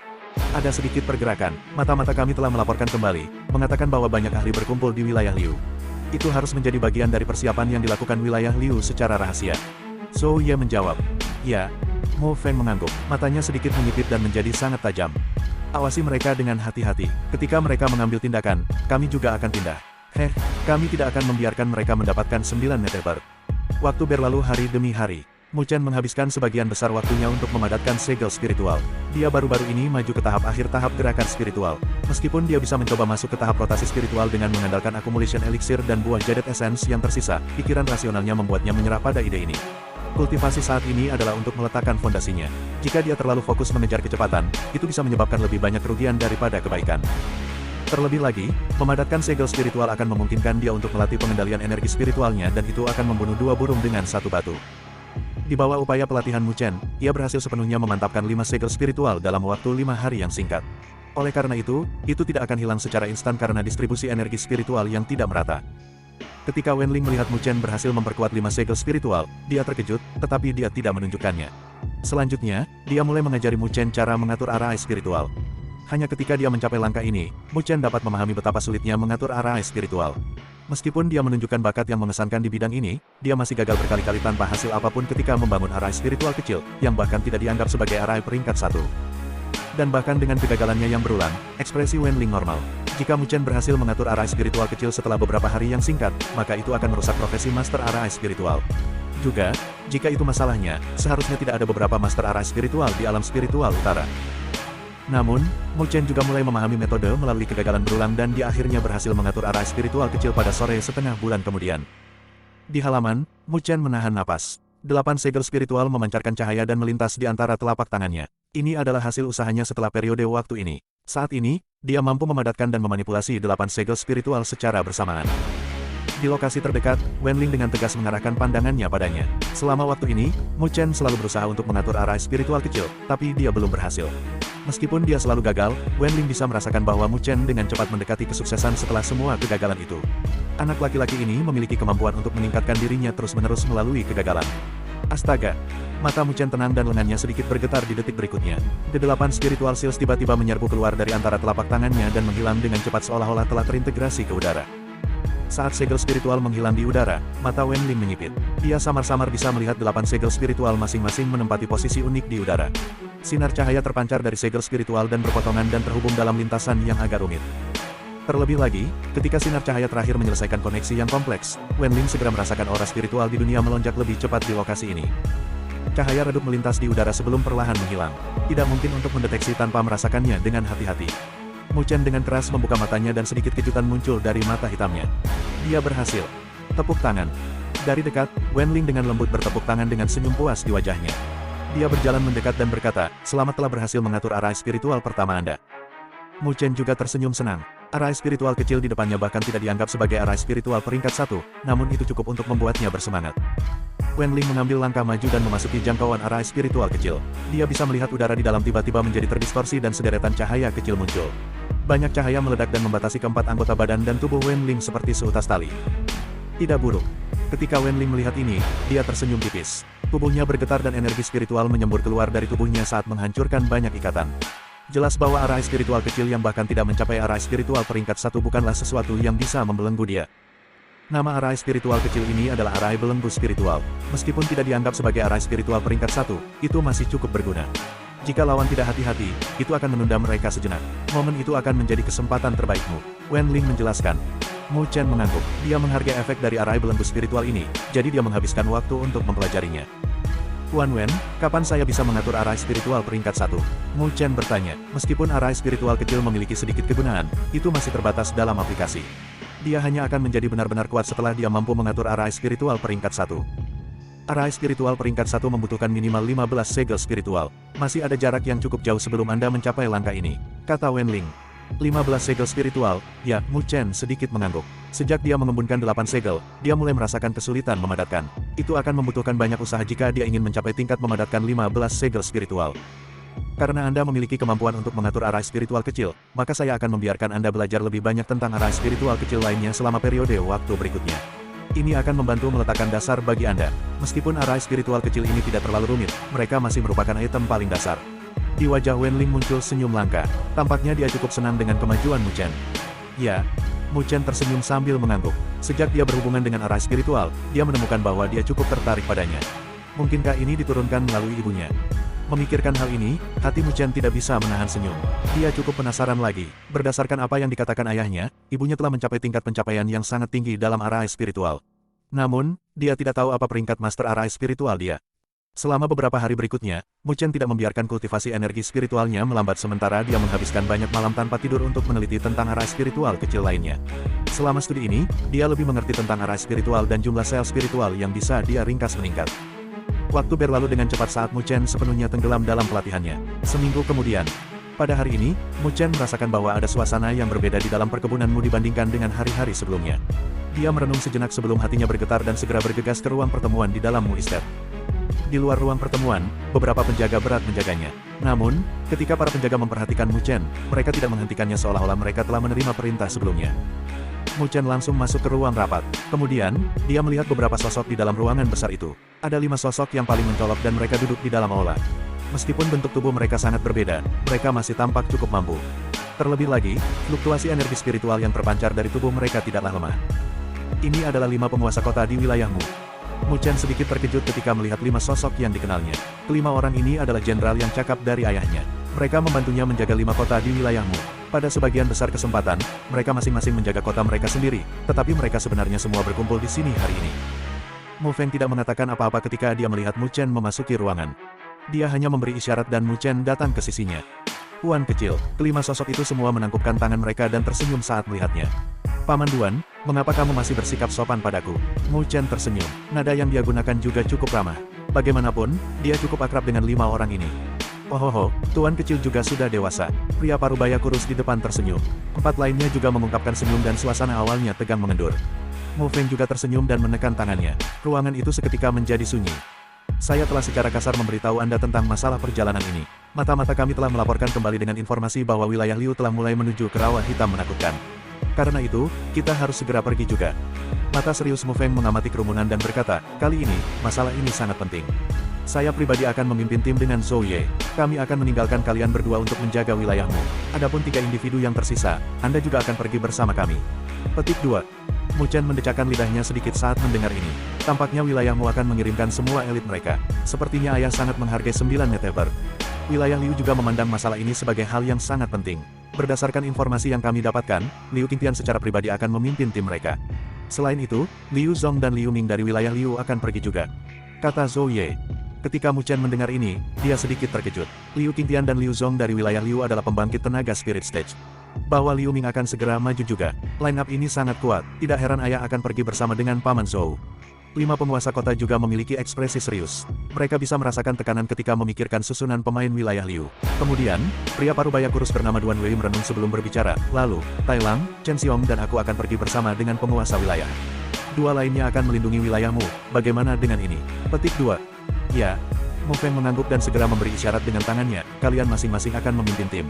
"Ada sedikit pergerakan, mata-mata kami telah melaporkan kembali, mengatakan bahwa banyak ahli berkumpul di wilayah Liu. Itu harus menjadi bagian dari persiapan yang dilakukan wilayah Liu secara rahasia." Zhou Ye menjawab. "Ya." Mu Feng mengangguk, matanya sedikit menyipit dan menjadi sangat tajam. "Awasi mereka dengan hati-hati. Ketika mereka mengambil tindakan, kami juga akan pindah. Kami tidak akan membiarkan mereka mendapatkan 9 meteor." Waktu berlalu hari demi hari. Mu Chen menghabiskan sebagian besar waktunya untuk memadatkan segel spiritual. Dia baru-baru ini maju ke tahap akhir tahap gerakan spiritual. Meskipun dia bisa mencoba masuk ke tahap rotasi spiritual dengan mengandalkan accumulation elixir dan buah jadet essence yang tersisa, pikiran rasionalnya membuatnya menyerah pada ide ini. Kultivasi saat ini adalah untuk meletakkan fondasinya. Jika dia terlalu fokus mengejar kecepatan, itu bisa menyebabkan lebih banyak kerugian daripada kebaikan. Terlebih lagi, memadatkan segel spiritual akan memungkinkan dia untuk melatih pengendalian energi spiritualnya dan itu akan membunuh 2 burung dengan 1 batu. Di bawah upaya pelatihan Mu Chen, ia berhasil sepenuhnya memantapkan 5 segel spiritual dalam waktu 5 hari yang singkat. Oleh karena itu tidak akan hilang secara instan karena distribusi energi spiritual yang tidak merata. Ketika Wenling melihat Mu Chen berhasil memperkuat 5 segel spiritual, dia terkejut, tetapi dia tidak menunjukkannya. Selanjutnya, dia mulai mengajari Mu Chen cara mengatur arai spiritual. Hanya ketika dia mencapai langkah ini, Mu Chen dapat memahami betapa sulitnya mengatur arai spiritual. Meskipun dia menunjukkan bakat yang mengesankan di bidang ini, dia masih gagal berkali-kali tanpa hasil apapun ketika membangun arai spiritual kecil, yang bahkan tidak dianggap sebagai arai peringkat 1. Dan bahkan dengan kegagalannya yang berulang, ekspresi Wenling normal. Jika Mu Chen berhasil mengatur arai spiritual kecil setelah beberapa hari yang singkat, maka itu akan merusak profesi master arai spiritual. Juga, jika itu masalahnya, seharusnya tidak ada beberapa master arai spiritual di alam spiritual utara. Namun, Mu Chen juga mulai memahami metode melalui kegagalan berulang dan dia akhirnya berhasil mengatur arai spiritual kecil pada sore setengah bulan kemudian. Di halaman, Mu Chen menahan napas. 8 segel spiritual memancarkan cahaya dan melintas di antara telapak tangannya. Ini adalah hasil usahanya setelah periode waktu ini. Saat ini, dia mampu memadatkan dan memanipulasi 8 segel spiritual secara bersamaan. Di lokasi terdekat, Wenling dengan tegas mengarahkan pandangannya padanya. Selama waktu ini, Mu Chen selalu berusaha untuk mengatur arai spiritual kecil, tapi dia belum berhasil. Meskipun dia selalu gagal, Wenling bisa merasakan bahwa Mu Chen dengan cepat mendekati kesuksesan setelah semua kegagalan itu. Anak laki-laki ini memiliki kemampuan untuk meningkatkan dirinya terus-menerus melalui kegagalan. Astaga! Mata Mu Chen tenang dan lengannya sedikit bergetar di detik berikutnya. The 8 spiritual seals tiba-tiba menyerbu keluar dari antara telapak tangannya dan menghilang dengan cepat seolah-olah telah terintegrasi ke udara. Saat segel spiritual menghilang di udara, mata Wenling menyipit. Dia samar-samar bisa melihat 8 segel spiritual masing-masing menempati posisi unik di udara. Sinar cahaya terpancar dari segel spiritual dan berpotongan dan terhubung dalam lintasan yang agak rumit. Terlebih lagi, ketika sinar cahaya terakhir menyelesaikan koneksi yang kompleks, Wenling segera merasakan aura spiritual di dunia melonjak lebih cepat di lokasi ini. Cahaya redup melintas di udara sebelum perlahan menghilang. Tidak mungkin untuk mendeteksi tanpa merasakannya dengan hati-hati. Mu Chen dengan keras membuka matanya dan sedikit kejutan muncul dari mata hitamnya. Dia berhasil. Tepuk tangan. Dari dekat, Wenling dengan lembut bertepuk tangan dengan senyum puas di wajahnya. Dia berjalan mendekat dan berkata, "Selamat telah berhasil mengatur arai spiritual pertama Anda." Mu Chen juga tersenyum senang. Arai spiritual kecil di depannya bahkan tidak dianggap sebagai arai spiritual peringkat 1, namun itu cukup untuk membuatnya bersemangat. Wenling mengambil langkah maju dan memasuki jangkauan arai spiritual kecil. Dia bisa melihat udara di dalam tiba-tiba menjadi terdistorsi dan sederetan cahaya kecil muncul. Banyak cahaya meledak dan membatasi keempat anggota badan dan tubuh Wenling seperti seutas tali. Tidak buruk. Ketika Wenling melihat ini, dia tersenyum tipis. Tubuhnya bergetar dan energi spiritual menyembur keluar dari tubuhnya saat menghancurkan banyak ikatan. Jelas bahwa arai spiritual kecil yang bahkan tidak mencapai arai spiritual peringkat 1 bukanlah sesuatu yang bisa membelenggu dia. Nama arai spiritual kecil ini adalah arai belenggu spiritual. Meskipun tidak dianggap sebagai arai spiritual peringkat 1, itu masih cukup berguna. Jika lawan tidak hati-hati, itu akan menunda mereka sejenak. Momen itu akan menjadi kesempatan terbaikmu. Wenling menjelaskan. Mu Chen mengangguk. Dia menghargai efek dari arai belenggu spiritual ini, jadi dia menghabiskan waktu untuk mempelajarinya. Tuan Wen, kapan saya bisa mengatur arai spiritual peringkat 1? Mu Chen bertanya. Meskipun arai spiritual kecil memiliki sedikit kegunaan, itu masih terbatas dalam aplikasi. Dia hanya akan menjadi benar-benar kuat setelah dia mampu mengatur arai spiritual peringkat 1. Arai spiritual peringkat 1 membutuhkan minimal 15 segel spiritual. Masih ada jarak yang cukup jauh sebelum Anda mencapai langkah ini, kata Wenling. 15 segel spiritual, ya, Mu Chen sedikit mengangguk. Sejak dia mengembunkan 8 segel, dia mulai merasakan kesulitan memadatkan. Itu akan membutuhkan banyak usaha jika dia ingin mencapai tingkat memadatkan 15 segel spiritual. Karena Anda memiliki kemampuan untuk mengatur arai spiritual kecil, maka saya akan membiarkan Anda belajar lebih banyak tentang arai spiritual kecil lainnya selama periode waktu berikutnya. Ini akan membantu meletakkan dasar bagi Anda. Meskipun arai spiritual kecil ini tidak terlalu rumit, mereka masih merupakan item paling dasar. Di wajah Wenling muncul senyum langka. Tampaknya dia cukup senang dengan kemajuan Mu Chen. Ya, Mu Chen tersenyum sambil mengangguk. Sejak dia berhubungan dengan arai spiritual, dia menemukan bahwa dia cukup tertarik padanya. Mungkinkah ini diturunkan melalui ibunya? Memikirkan hal ini, hati Mu Chen tidak bisa menahan senyum. Dia cukup penasaran lagi. Berdasarkan apa yang dikatakan ayahnya, ibunya telah mencapai tingkat pencapaian yang sangat tinggi dalam arai spiritual. Namun, dia tidak tahu apa peringkat master arai spiritual dia. Selama beberapa hari berikutnya, Mu Chen tidak membiarkan kultivasi energi spiritualnya melambat sementara dia menghabiskan banyak malam tanpa tidur untuk meneliti tentang arai spiritual kecil lainnya. Selama studi ini, dia lebih mengerti tentang arai spiritual dan jumlah sel spiritual yang bisa dia ringkas meningkat. Waktu berlalu dengan cepat saat Mu Chen sepenuhnya tenggelam dalam pelatihannya. Seminggu kemudian, pada hari ini, Mu Chen merasakan bahwa ada suasana yang berbeda di dalam perkebunanmu dibandingkan dengan hari-hari sebelumnya. Dia merenung sejenak sebelum hatinya bergetar dan segera bergegas ke ruang pertemuan di dalam Mu Estate. Di luar ruang pertemuan, beberapa penjaga berat menjaganya. Namun, ketika para penjaga memperhatikan Mu Chen, mereka tidak menghentikannya seolah-olah mereka telah menerima perintah sebelumnya. Mu Chen langsung masuk ke ruang rapat. Kemudian, dia melihat beberapa sosok di dalam ruangan besar itu. Ada 5 sosok yang paling mencolok dan mereka duduk di dalam aula. Meskipun bentuk tubuh mereka sangat berbeda, mereka masih tampak cukup mampu. Terlebih lagi, fluktuasi energi spiritual yang terpancar dari tubuh mereka tidaklah lemah. Ini adalah 5 penguasa kota di wilayahmu. Mu Chen sedikit terkejut ketika melihat 5 sosok yang dikenalnya. Kelima orang ini adalah jenderal yang cakap dari ayahnya. Mereka membantunya menjaga 5 kota di wilayahmu. Pada sebagian besar kesempatan, mereka masing-masing menjaga kota mereka sendiri, tetapi mereka sebenarnya semua berkumpul di sini hari ini. Mu Feng tidak mengatakan apa-apa ketika dia melihat Mu Chen memasuki ruangan. Dia hanya memberi isyarat dan Mu Chen datang ke sisinya. Tuan kecil, kelima sosok itu semua menangkupkan tangan mereka dan tersenyum saat melihatnya. Paman Duan, mengapa kamu masih bersikap sopan padaku? Mu Chen tersenyum. Nada yang dia gunakan juga cukup ramah. Bagaimanapun, dia cukup akrab dengan 5 orang ini. Ohoho, Tuan kecil juga sudah dewasa. Pria parubaya kurus di depan tersenyum. 4 lainnya juga mengungkapkan senyum dan suasana awalnya tegang mengendur. Mu Feng juga tersenyum dan menekan tangannya. Ruangan itu seketika menjadi sunyi. Saya telah secara kasar memberitahu Anda tentang masalah perjalanan ini. Mata-mata kami telah melaporkan kembali dengan informasi bahwa wilayah Liu telah mulai menuju ke rawa hitam menakutkan. Karena itu, kita harus segera pergi juga. Mata serius Mu Feng mengamati kerumunan dan berkata, kali ini, masalah ini sangat penting. Saya pribadi akan memimpin tim dengan Zhou Ye. Kami akan meninggalkan kalian berdua untuk menjaga wilayahmu. Adapun 3 individu yang tersisa, Anda juga akan pergi bersama kami. Petik 2. Mu Chen mendecakkan lidahnya sedikit saat mendengar ini. Tampaknya wilayahmu akan mengirimkan semua elit mereka. Sepertinya ayah sangat menghargai 9 Neteber. Wilayah Liu juga memandang masalah ini sebagai hal yang sangat penting. Berdasarkan informasi yang kami dapatkan, Liu Qingtian secara pribadi akan memimpin tim mereka. Selain itu, Liu Zong dan Liu Ming dari wilayah Liu akan pergi juga. Kata Zhou Ye. Ketika Mu Chen mendengar ini, dia sedikit terkejut. Liu Qingtian dan Liu Zong dari wilayah Liu adalah pembangkit tenaga Spirit Stage. Bahwa Liu Ming akan segera maju juga. Line up ini sangat kuat, tidak heran ayah akan pergi bersama dengan Paman Zhou. 5 penguasa kota juga memiliki ekspresi serius. Mereka bisa merasakan tekanan ketika memikirkan susunan pemain wilayah Liu. Kemudian, pria parubaya kurus bernama Duan Wei merenung sebelum berbicara. Lalu, Tai Lang, Chen Xiong dan aku akan pergi bersama dengan penguasa wilayah. 2 lainnya akan melindungi wilayahmu. Bagaimana dengan ini? Petik 2. Ya. Mu Feng mengangguk dan segera memberi isyarat dengan tangannya. Kalian masing-masing akan memimpin tim.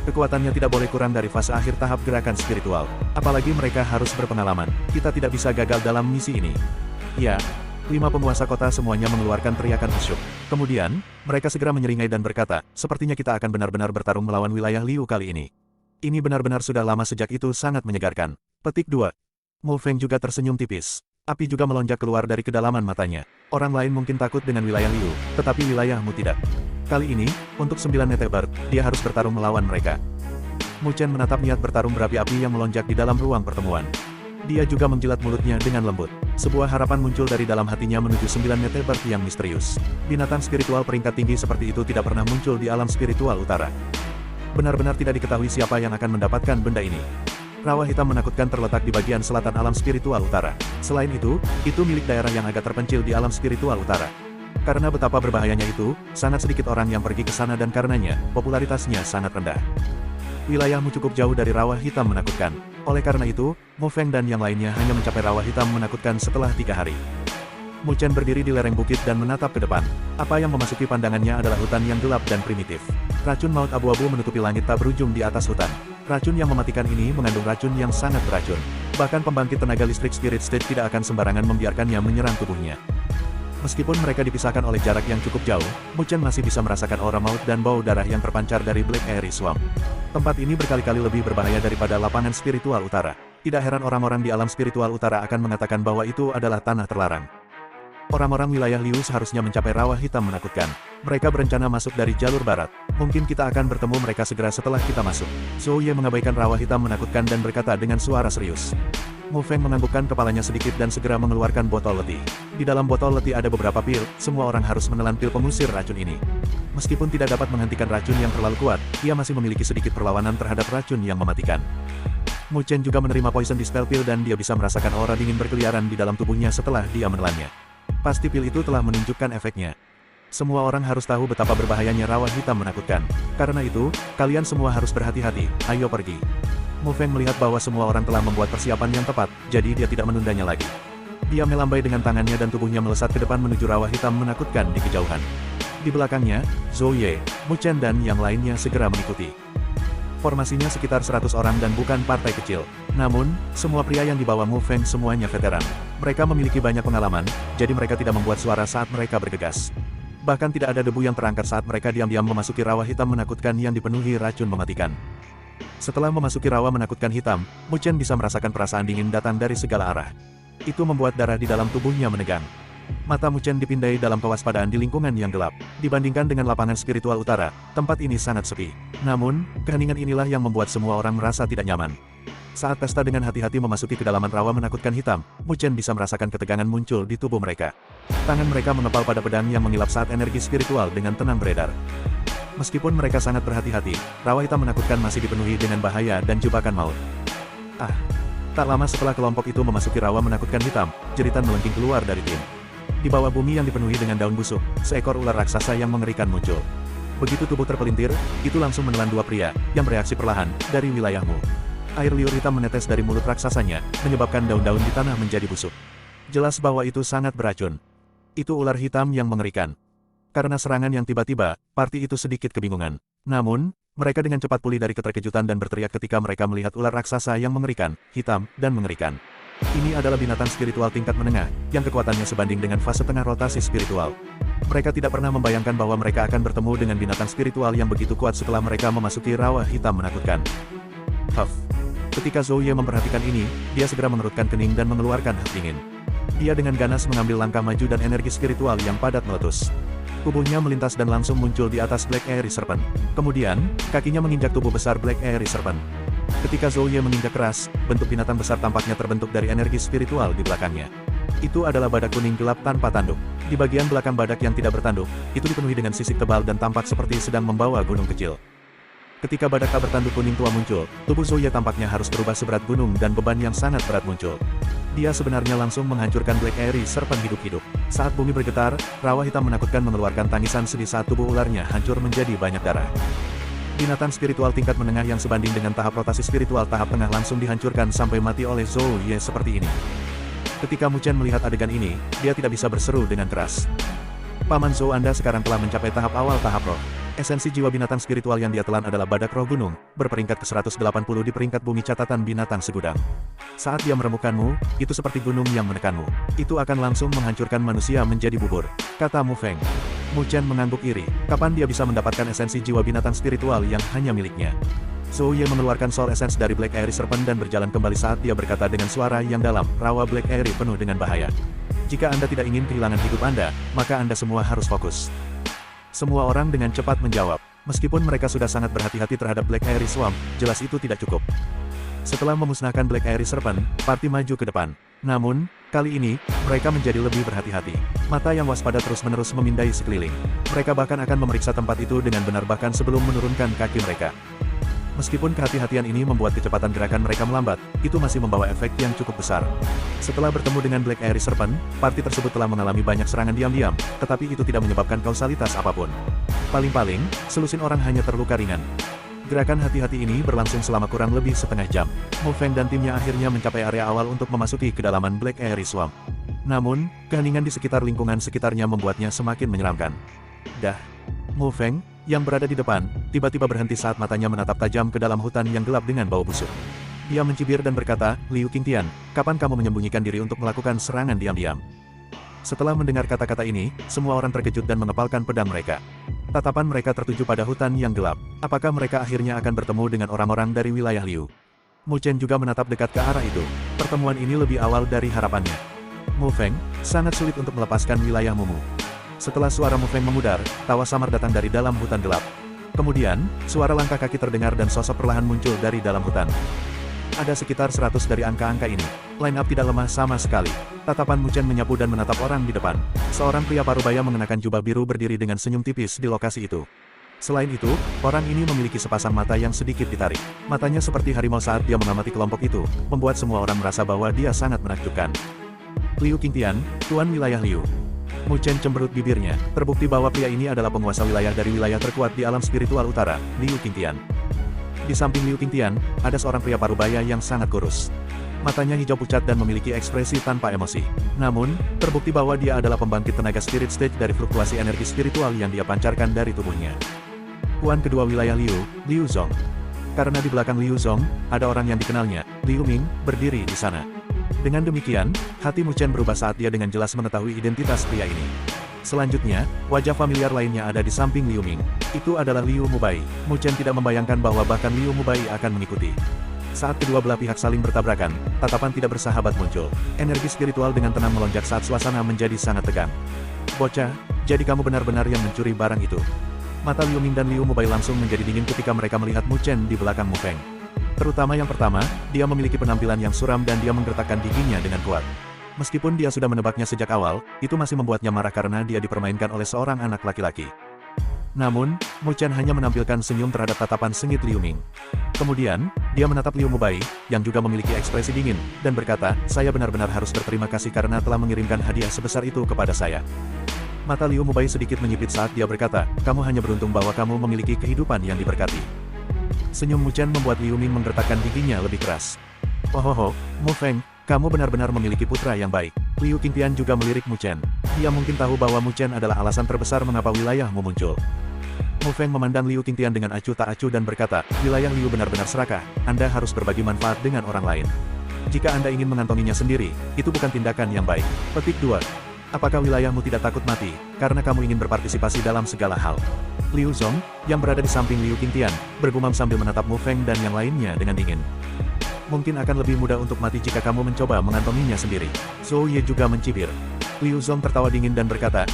Kekuatannya tidak boleh kurang dari fase akhir tahap gerakan spiritual. Apalagi mereka harus berpengalaman. Kita tidak bisa gagal dalam misi ini. Ya. 5 penguasa kota semuanya mengeluarkan teriakan asyuk. Kemudian, mereka segera menyeringai dan berkata, sepertinya kita akan benar-benar bertarung melawan wilayah Liu kali ini. Ini benar-benar sudah lama sejak itu sangat menyegarkan. Petik 2. Mu Feng juga tersenyum tipis. Api juga melonjak keluar dari kedalaman matanya. Orang lain mungkin takut dengan wilayah Liu, tetapi wilayahmu tidak. Kali ini, untuk 9 Netebird, dia harus bertarung melawan mereka. Mu Chen menatap niat bertarung berapi-api yang melonjak di dalam ruang pertemuan. Dia juga menjilat mulutnya dengan lembut. Sebuah harapan muncul dari dalam hatinya menuju 9 Netebird yang misterius. Binatang spiritual peringkat tinggi seperti itu tidak pernah muncul di alam spiritual utara. Benar-benar tidak diketahui siapa yang akan mendapatkan benda ini. Rawa hitam menakutkan terletak di bagian selatan alam spiritual utara. Selain itu milik daerah yang agak terpencil di alam spiritual utara. Karena betapa berbahayanya itu, sangat sedikit orang yang pergi ke sana dan karenanya, popularitasnya sangat rendah. Wilayahmu cukup jauh dari rawa hitam menakutkan. Oleh karena itu, Mu Feng dan yang lainnya hanya mencapai rawa hitam menakutkan setelah 3 hari. Mu Chen berdiri di lereng bukit dan menatap ke depan. Apa yang memasuki pandangannya adalah hutan yang gelap dan primitif. Racun maut abu-abu menutupi langit tak berujung di atas hutan. Racun yang mematikan ini mengandung racun yang sangat beracun. Bahkan pembangkit tenaga listrik Spirit Stage tidak akan sembarangan membiarkannya menyerang tubuhnya. Meskipun mereka dipisahkan oleh jarak yang cukup jauh, Mu Chen masih bisa merasakan aura maut dan bau darah yang terpancar dari Black Airy Swamp. Tempat ini berkali-kali lebih berbahaya daripada lapangan spiritual utara. Tidak heran orang-orang di alam spiritual utara akan mengatakan bahwa itu adalah tanah terlarang. Orang-orang wilayah Liu seharusnya mencapai rawa hitam menakutkan. Mereka berencana masuk dari jalur barat. Mungkin kita akan bertemu mereka segera setelah kita masuk. Zhou Ye mengabaikan rawa hitam menakutkan dan berkata dengan suara serius. Mu Feng menganggukkan kepalanya sedikit dan segera mengeluarkan botol letih. Di dalam botol letih ada beberapa pil, semua orang harus menelan pil pengusir racun ini. Meskipun tidak dapat menghentikan racun yang terlalu kuat, ia masih memiliki sedikit perlawanan terhadap racun yang mematikan. Mu Chen juga menerima poison dispel pil dan dia bisa merasakan aura dingin berkeliaran di dalam tubuhnya setelah dia menelannya. Pasti pil itu telah menunjukkan efeknya. Semua orang harus tahu betapa berbahayanya rawa hitam menakutkan. Karena itu, kalian semua harus berhati-hati, ayo pergi. Mu Feng melihat bahwa semua orang telah membuat persiapan yang tepat, jadi dia tidak menundanya lagi. Dia melambai dengan tangannya dan tubuhnya melesat ke depan menuju rawa hitam menakutkan di kejauhan. Di belakangnya, Zhou Ye, Mu Chen dan yang lainnya segera mengikuti. Formasinya sekitar 100 orang dan bukan partai kecil. Namun, semua pria yang dibawa Mu Feng semuanya veteran. Mereka memiliki banyak pengalaman, jadi mereka tidak membuat suara saat mereka bergegas. Bahkan tidak ada debu yang terangkat saat mereka diam-diam memasuki rawa hitam menakutkan yang dipenuhi racun mematikan. Setelah memasuki rawa menakutkan hitam, Mu Chen bisa merasakan perasaan dingin datang dari segala arah. Itu membuat darah di dalam tubuhnya menegang. Mata Mu Chen dipindai dalam kewaspadaan di lingkungan yang gelap. Dibandingkan dengan lapangan spiritual utara, tempat ini sangat sepi. Namun, keheningan inilah yang membuat semua orang merasa tidak nyaman. Saat pesta dengan hati-hati memasuki kedalaman rawa menakutkan hitam, Mu Chen bisa merasakan ketegangan muncul di tubuh mereka. Tangan mereka mengepal pada pedang yang mengilap saat energi spiritual dengan tenang beredar. Meskipun mereka sangat berhati-hati, rawa hitam menakutkan masih dipenuhi dengan bahaya dan jebakan maut. Tak lama setelah kelompok itu memasuki rawa menakutkan hitam, jeritan melengking keluar dari tim. Di bawah bumi yang dipenuhi dengan daun busuk, seekor ular raksasa yang mengerikan muncul. Begitu tubuh terpelintir, itu langsung menelan 2 pria, yang bereaksi perlahan, dari wilayahmu. Air liur hitam menetes dari mulut raksasanya, menyebabkan daun-daun di tanah menjadi busuk. Jelas bahwa itu sangat beracun. Itu ular hitam yang mengerikan. Karena serangan yang tiba-tiba, parti itu sedikit kebingungan. Namun, mereka dengan cepat pulih dari keterkejutan dan berteriak ketika mereka melihat ular raksasa yang mengerikan, hitam, dan mengerikan. Ini adalah binatang spiritual tingkat menengah, yang kekuatannya sebanding dengan fase tengah rotasi spiritual. Mereka tidak pernah membayangkan bahwa mereka akan bertemu dengan binatang spiritual yang begitu kuat setelah mereka memasuki rawa hitam menakutkan. Huff. Ketika Zhou Ye memperhatikan ini, dia segera mengerutkan kening dan mengeluarkan hap dingin. Dia dengan ganas mengambil langkah maju dan energi spiritual yang padat meletus. Tubuhnya melintas dan langsung muncul di atas Black Airy Serpent. Kemudian, kakinya menginjak tubuh besar Black Airy Serpent. Ketika Zhou Ye menginjak keras, bentuk binatang besar tampaknya terbentuk dari energi spiritual di belakangnya. Itu adalah badak kuning gelap tanpa tanduk. Di bagian belakang badak yang tidak bertanduk, itu dipenuhi dengan sisik tebal dan tampak seperti sedang membawa gunung kecil. Ketika badak tak bertanduk kuning tua muncul, tubuh Zouye tampaknya harus berubah seberat gunung dan beban yang sangat berat muncul. Dia sebenarnya langsung menghancurkan Black Airy Serpent hidup-hidup. Saat bumi bergetar, rawa hitam menakutkan mengeluarkan tangisan sedih saat tubuh ularnya hancur menjadi banyak darah. Binatang spiritual tingkat menengah yang sebanding dengan tahap rotasi spiritual tahap tengah langsung dihancurkan sampai mati oleh Zouye seperti ini. Ketika Mu Chen melihat adegan ini, dia tidak bisa berseru dengan keras. Paman Zhou, Anda sekarang telah mencapai tahap awal tahap roh. Esensi jiwa binatang spiritual yang dia telan adalah badak roh gunung, berperingkat ke-180 di peringkat bumi catatan binatang segudang. Saat dia meremukkanmu, itu seperti gunung yang menekanmu. Itu akan langsung menghancurkan manusia menjadi bubur, kata Mu Feng. Mu Chen mengangguk iri, kapan dia bisa mendapatkan esensi jiwa binatang spiritual yang hanya miliknya? Zouye mengeluarkan Soul Essence dari Black Airy Serpent dan berjalan kembali saat dia berkata dengan suara yang dalam, rawa Black Airy penuh dengan bahaya. Jika Anda tidak ingin kehilangan hidup Anda, maka Anda semua harus fokus. Semua orang dengan cepat menjawab. Meskipun mereka sudah sangat berhati-hati terhadap Black Airy Swamp, jelas itu tidak cukup. Setelah memusnahkan Black Airy Serpent, party maju ke depan. Namun, kali ini, mereka menjadi lebih berhati-hati. Mata yang waspada terus-menerus memindai sekeliling. Mereka bahkan akan memeriksa tempat itu dengan benar bahkan sebelum menurunkan kaki mereka. Meskipun kehati-hatian ini membuat kecepatan gerakan mereka melambat, itu masih membawa efek yang cukup besar. Setelah bertemu dengan Black Airy Serpent, party tersebut telah mengalami banyak serangan diam-diam, tetapi itu tidak menyebabkan kausalitas apapun. Paling-paling, selusin orang hanya terluka ringan. Gerakan hati-hati ini berlangsung selama kurang lebih setengah jam. Mu Feng dan timnya akhirnya mencapai area awal untuk memasuki kedalaman Black Airy Swamp. Namun, keheningan di sekitar lingkungan sekitarnya membuatnya semakin menyeramkan. Mu Feng, yang berada di depan, tiba-tiba berhenti saat matanya menatap tajam ke dalam hutan yang gelap dengan bau busuk. Dia mencibir dan berkata, Liu Qingtian, kapan kamu menyembunyikan diri untuk melakukan serangan diam-diam? Setelah mendengar kata-kata ini, semua orang terkejut dan mengepalkan pedang mereka. Tatapan mereka tertuju pada hutan yang gelap. Apakah mereka akhirnya akan bertemu dengan orang-orang dari wilayah Liu? Mu Chen juga menatap dekat ke arah itu. Pertemuan ini lebih awal dari harapannya. Mu Feng, sangat sulit untuk melepaskan wilayah Mumu. Setelah suara Mu Feng memudar, tawa samar datang dari dalam hutan gelap. Kemudian, suara langkah kaki terdengar dan sosok perlahan muncul dari dalam hutan. Ada sekitar 100 dari angka-angka ini. Line up tidak lemah sama sekali. Tatapan Mu Chen menyapu dan menatap orang di depan. Seorang pria parubaya mengenakan jubah biru berdiri dengan senyum tipis di lokasi itu. Selain itu, orang ini memiliki sepasang mata yang sedikit ditarik. Matanya seperti harimau saat dia mengamati kelompok itu, membuat semua orang merasa bahwa dia sangat menakjubkan. Liu Qingtian, Tuan Wilayah Liu. Mu Chen cemberut bibirnya, terbukti bahwa pria ini adalah penguasa wilayah dari wilayah terkuat di alam spiritual utara, Liu Qingtian. Di samping Liu Qingtian, ada seorang pria parubaya yang sangat kurus. Matanya hijau pucat dan memiliki ekspresi tanpa emosi. Namun, terbukti bahwa dia adalah pembangkit tenaga spirit stage dari fluktuasi energi spiritual yang dia pancarkan dari tubuhnya. Tuan kedua wilayah Liu, Liu Zong. Karena di belakang Liu Zong, ada orang yang dikenalnya, Liu Ming, berdiri di sana. Dengan demikian, hati Mu Chen berubah saat dia dengan jelas mengetahui identitas pria ini. Selanjutnya, wajah familiar lainnya ada di samping Liu Ming. Itu adalah Liu Mubai. Mu Chen tidak membayangkan bahwa bahkan Liu Mubai akan mengikuti. Saat kedua belah pihak saling bertabrakan, tatapan tidak bersahabat muncul. Energi spiritual dengan tenang melonjak saat suasana menjadi sangat tegang. Bocah, jadi kamu benar-benar yang mencuri barang itu. Mata Liu Ming dan Liu Mubai langsung menjadi dingin ketika mereka melihat Mu Chen di belakang Mu Feng. Terutama yang pertama, dia memiliki penampilan yang suram dan dia menggertakkan giginya dengan kuat. Meskipun dia sudah menebaknya sejak awal, itu masih membuatnya marah karena dia dipermainkan oleh seorang anak laki-laki. Namun, Mu Chen hanya menampilkan senyum terhadap tatapan sengit Liu Ming. Kemudian, dia menatap Liu Mubai, yang juga memiliki ekspresi dingin, dan berkata, saya benar-benar harus berterima kasih karena telah mengirimkan hadiah sebesar itu kepada saya. Mata Liu Mubai sedikit menyipit saat dia berkata, kamu hanya beruntung bahwa kamu memiliki kehidupan yang diberkati. Senyum Mu Chen membuat Liu Ming menggertakkan giginya lebih keras. Oh, Mu Feng, kamu benar-benar memiliki putra yang baik. Liu Qingtian juga melirik Mu Chen. Dia mungkin tahu bahwa Mu Chen adalah alasan terbesar mengapa wilayahmu muncul. Mu Feng memandang Liu Qingtian dengan acuh tak acuh dan berkata, wilayah Liu benar-benar serakah, Anda harus berbagi manfaat dengan orang lain. Jika Anda ingin mengantonginya sendiri, itu bukan tindakan yang baik. Petik 2. Apakah wilayahmu tidak takut mati, karena kamu ingin berpartisipasi dalam segala hal? Liu Zong, yang berada di samping Liu Qingtian, bergumam sambil menatap Mu Feng dan yang lainnya dengan dingin. Mungkin akan lebih mudah untuk mati jika kamu mencoba mengantonginya sendiri. Zhou Ye juga mencibir. Liu Zong tertawa dingin dan berkata,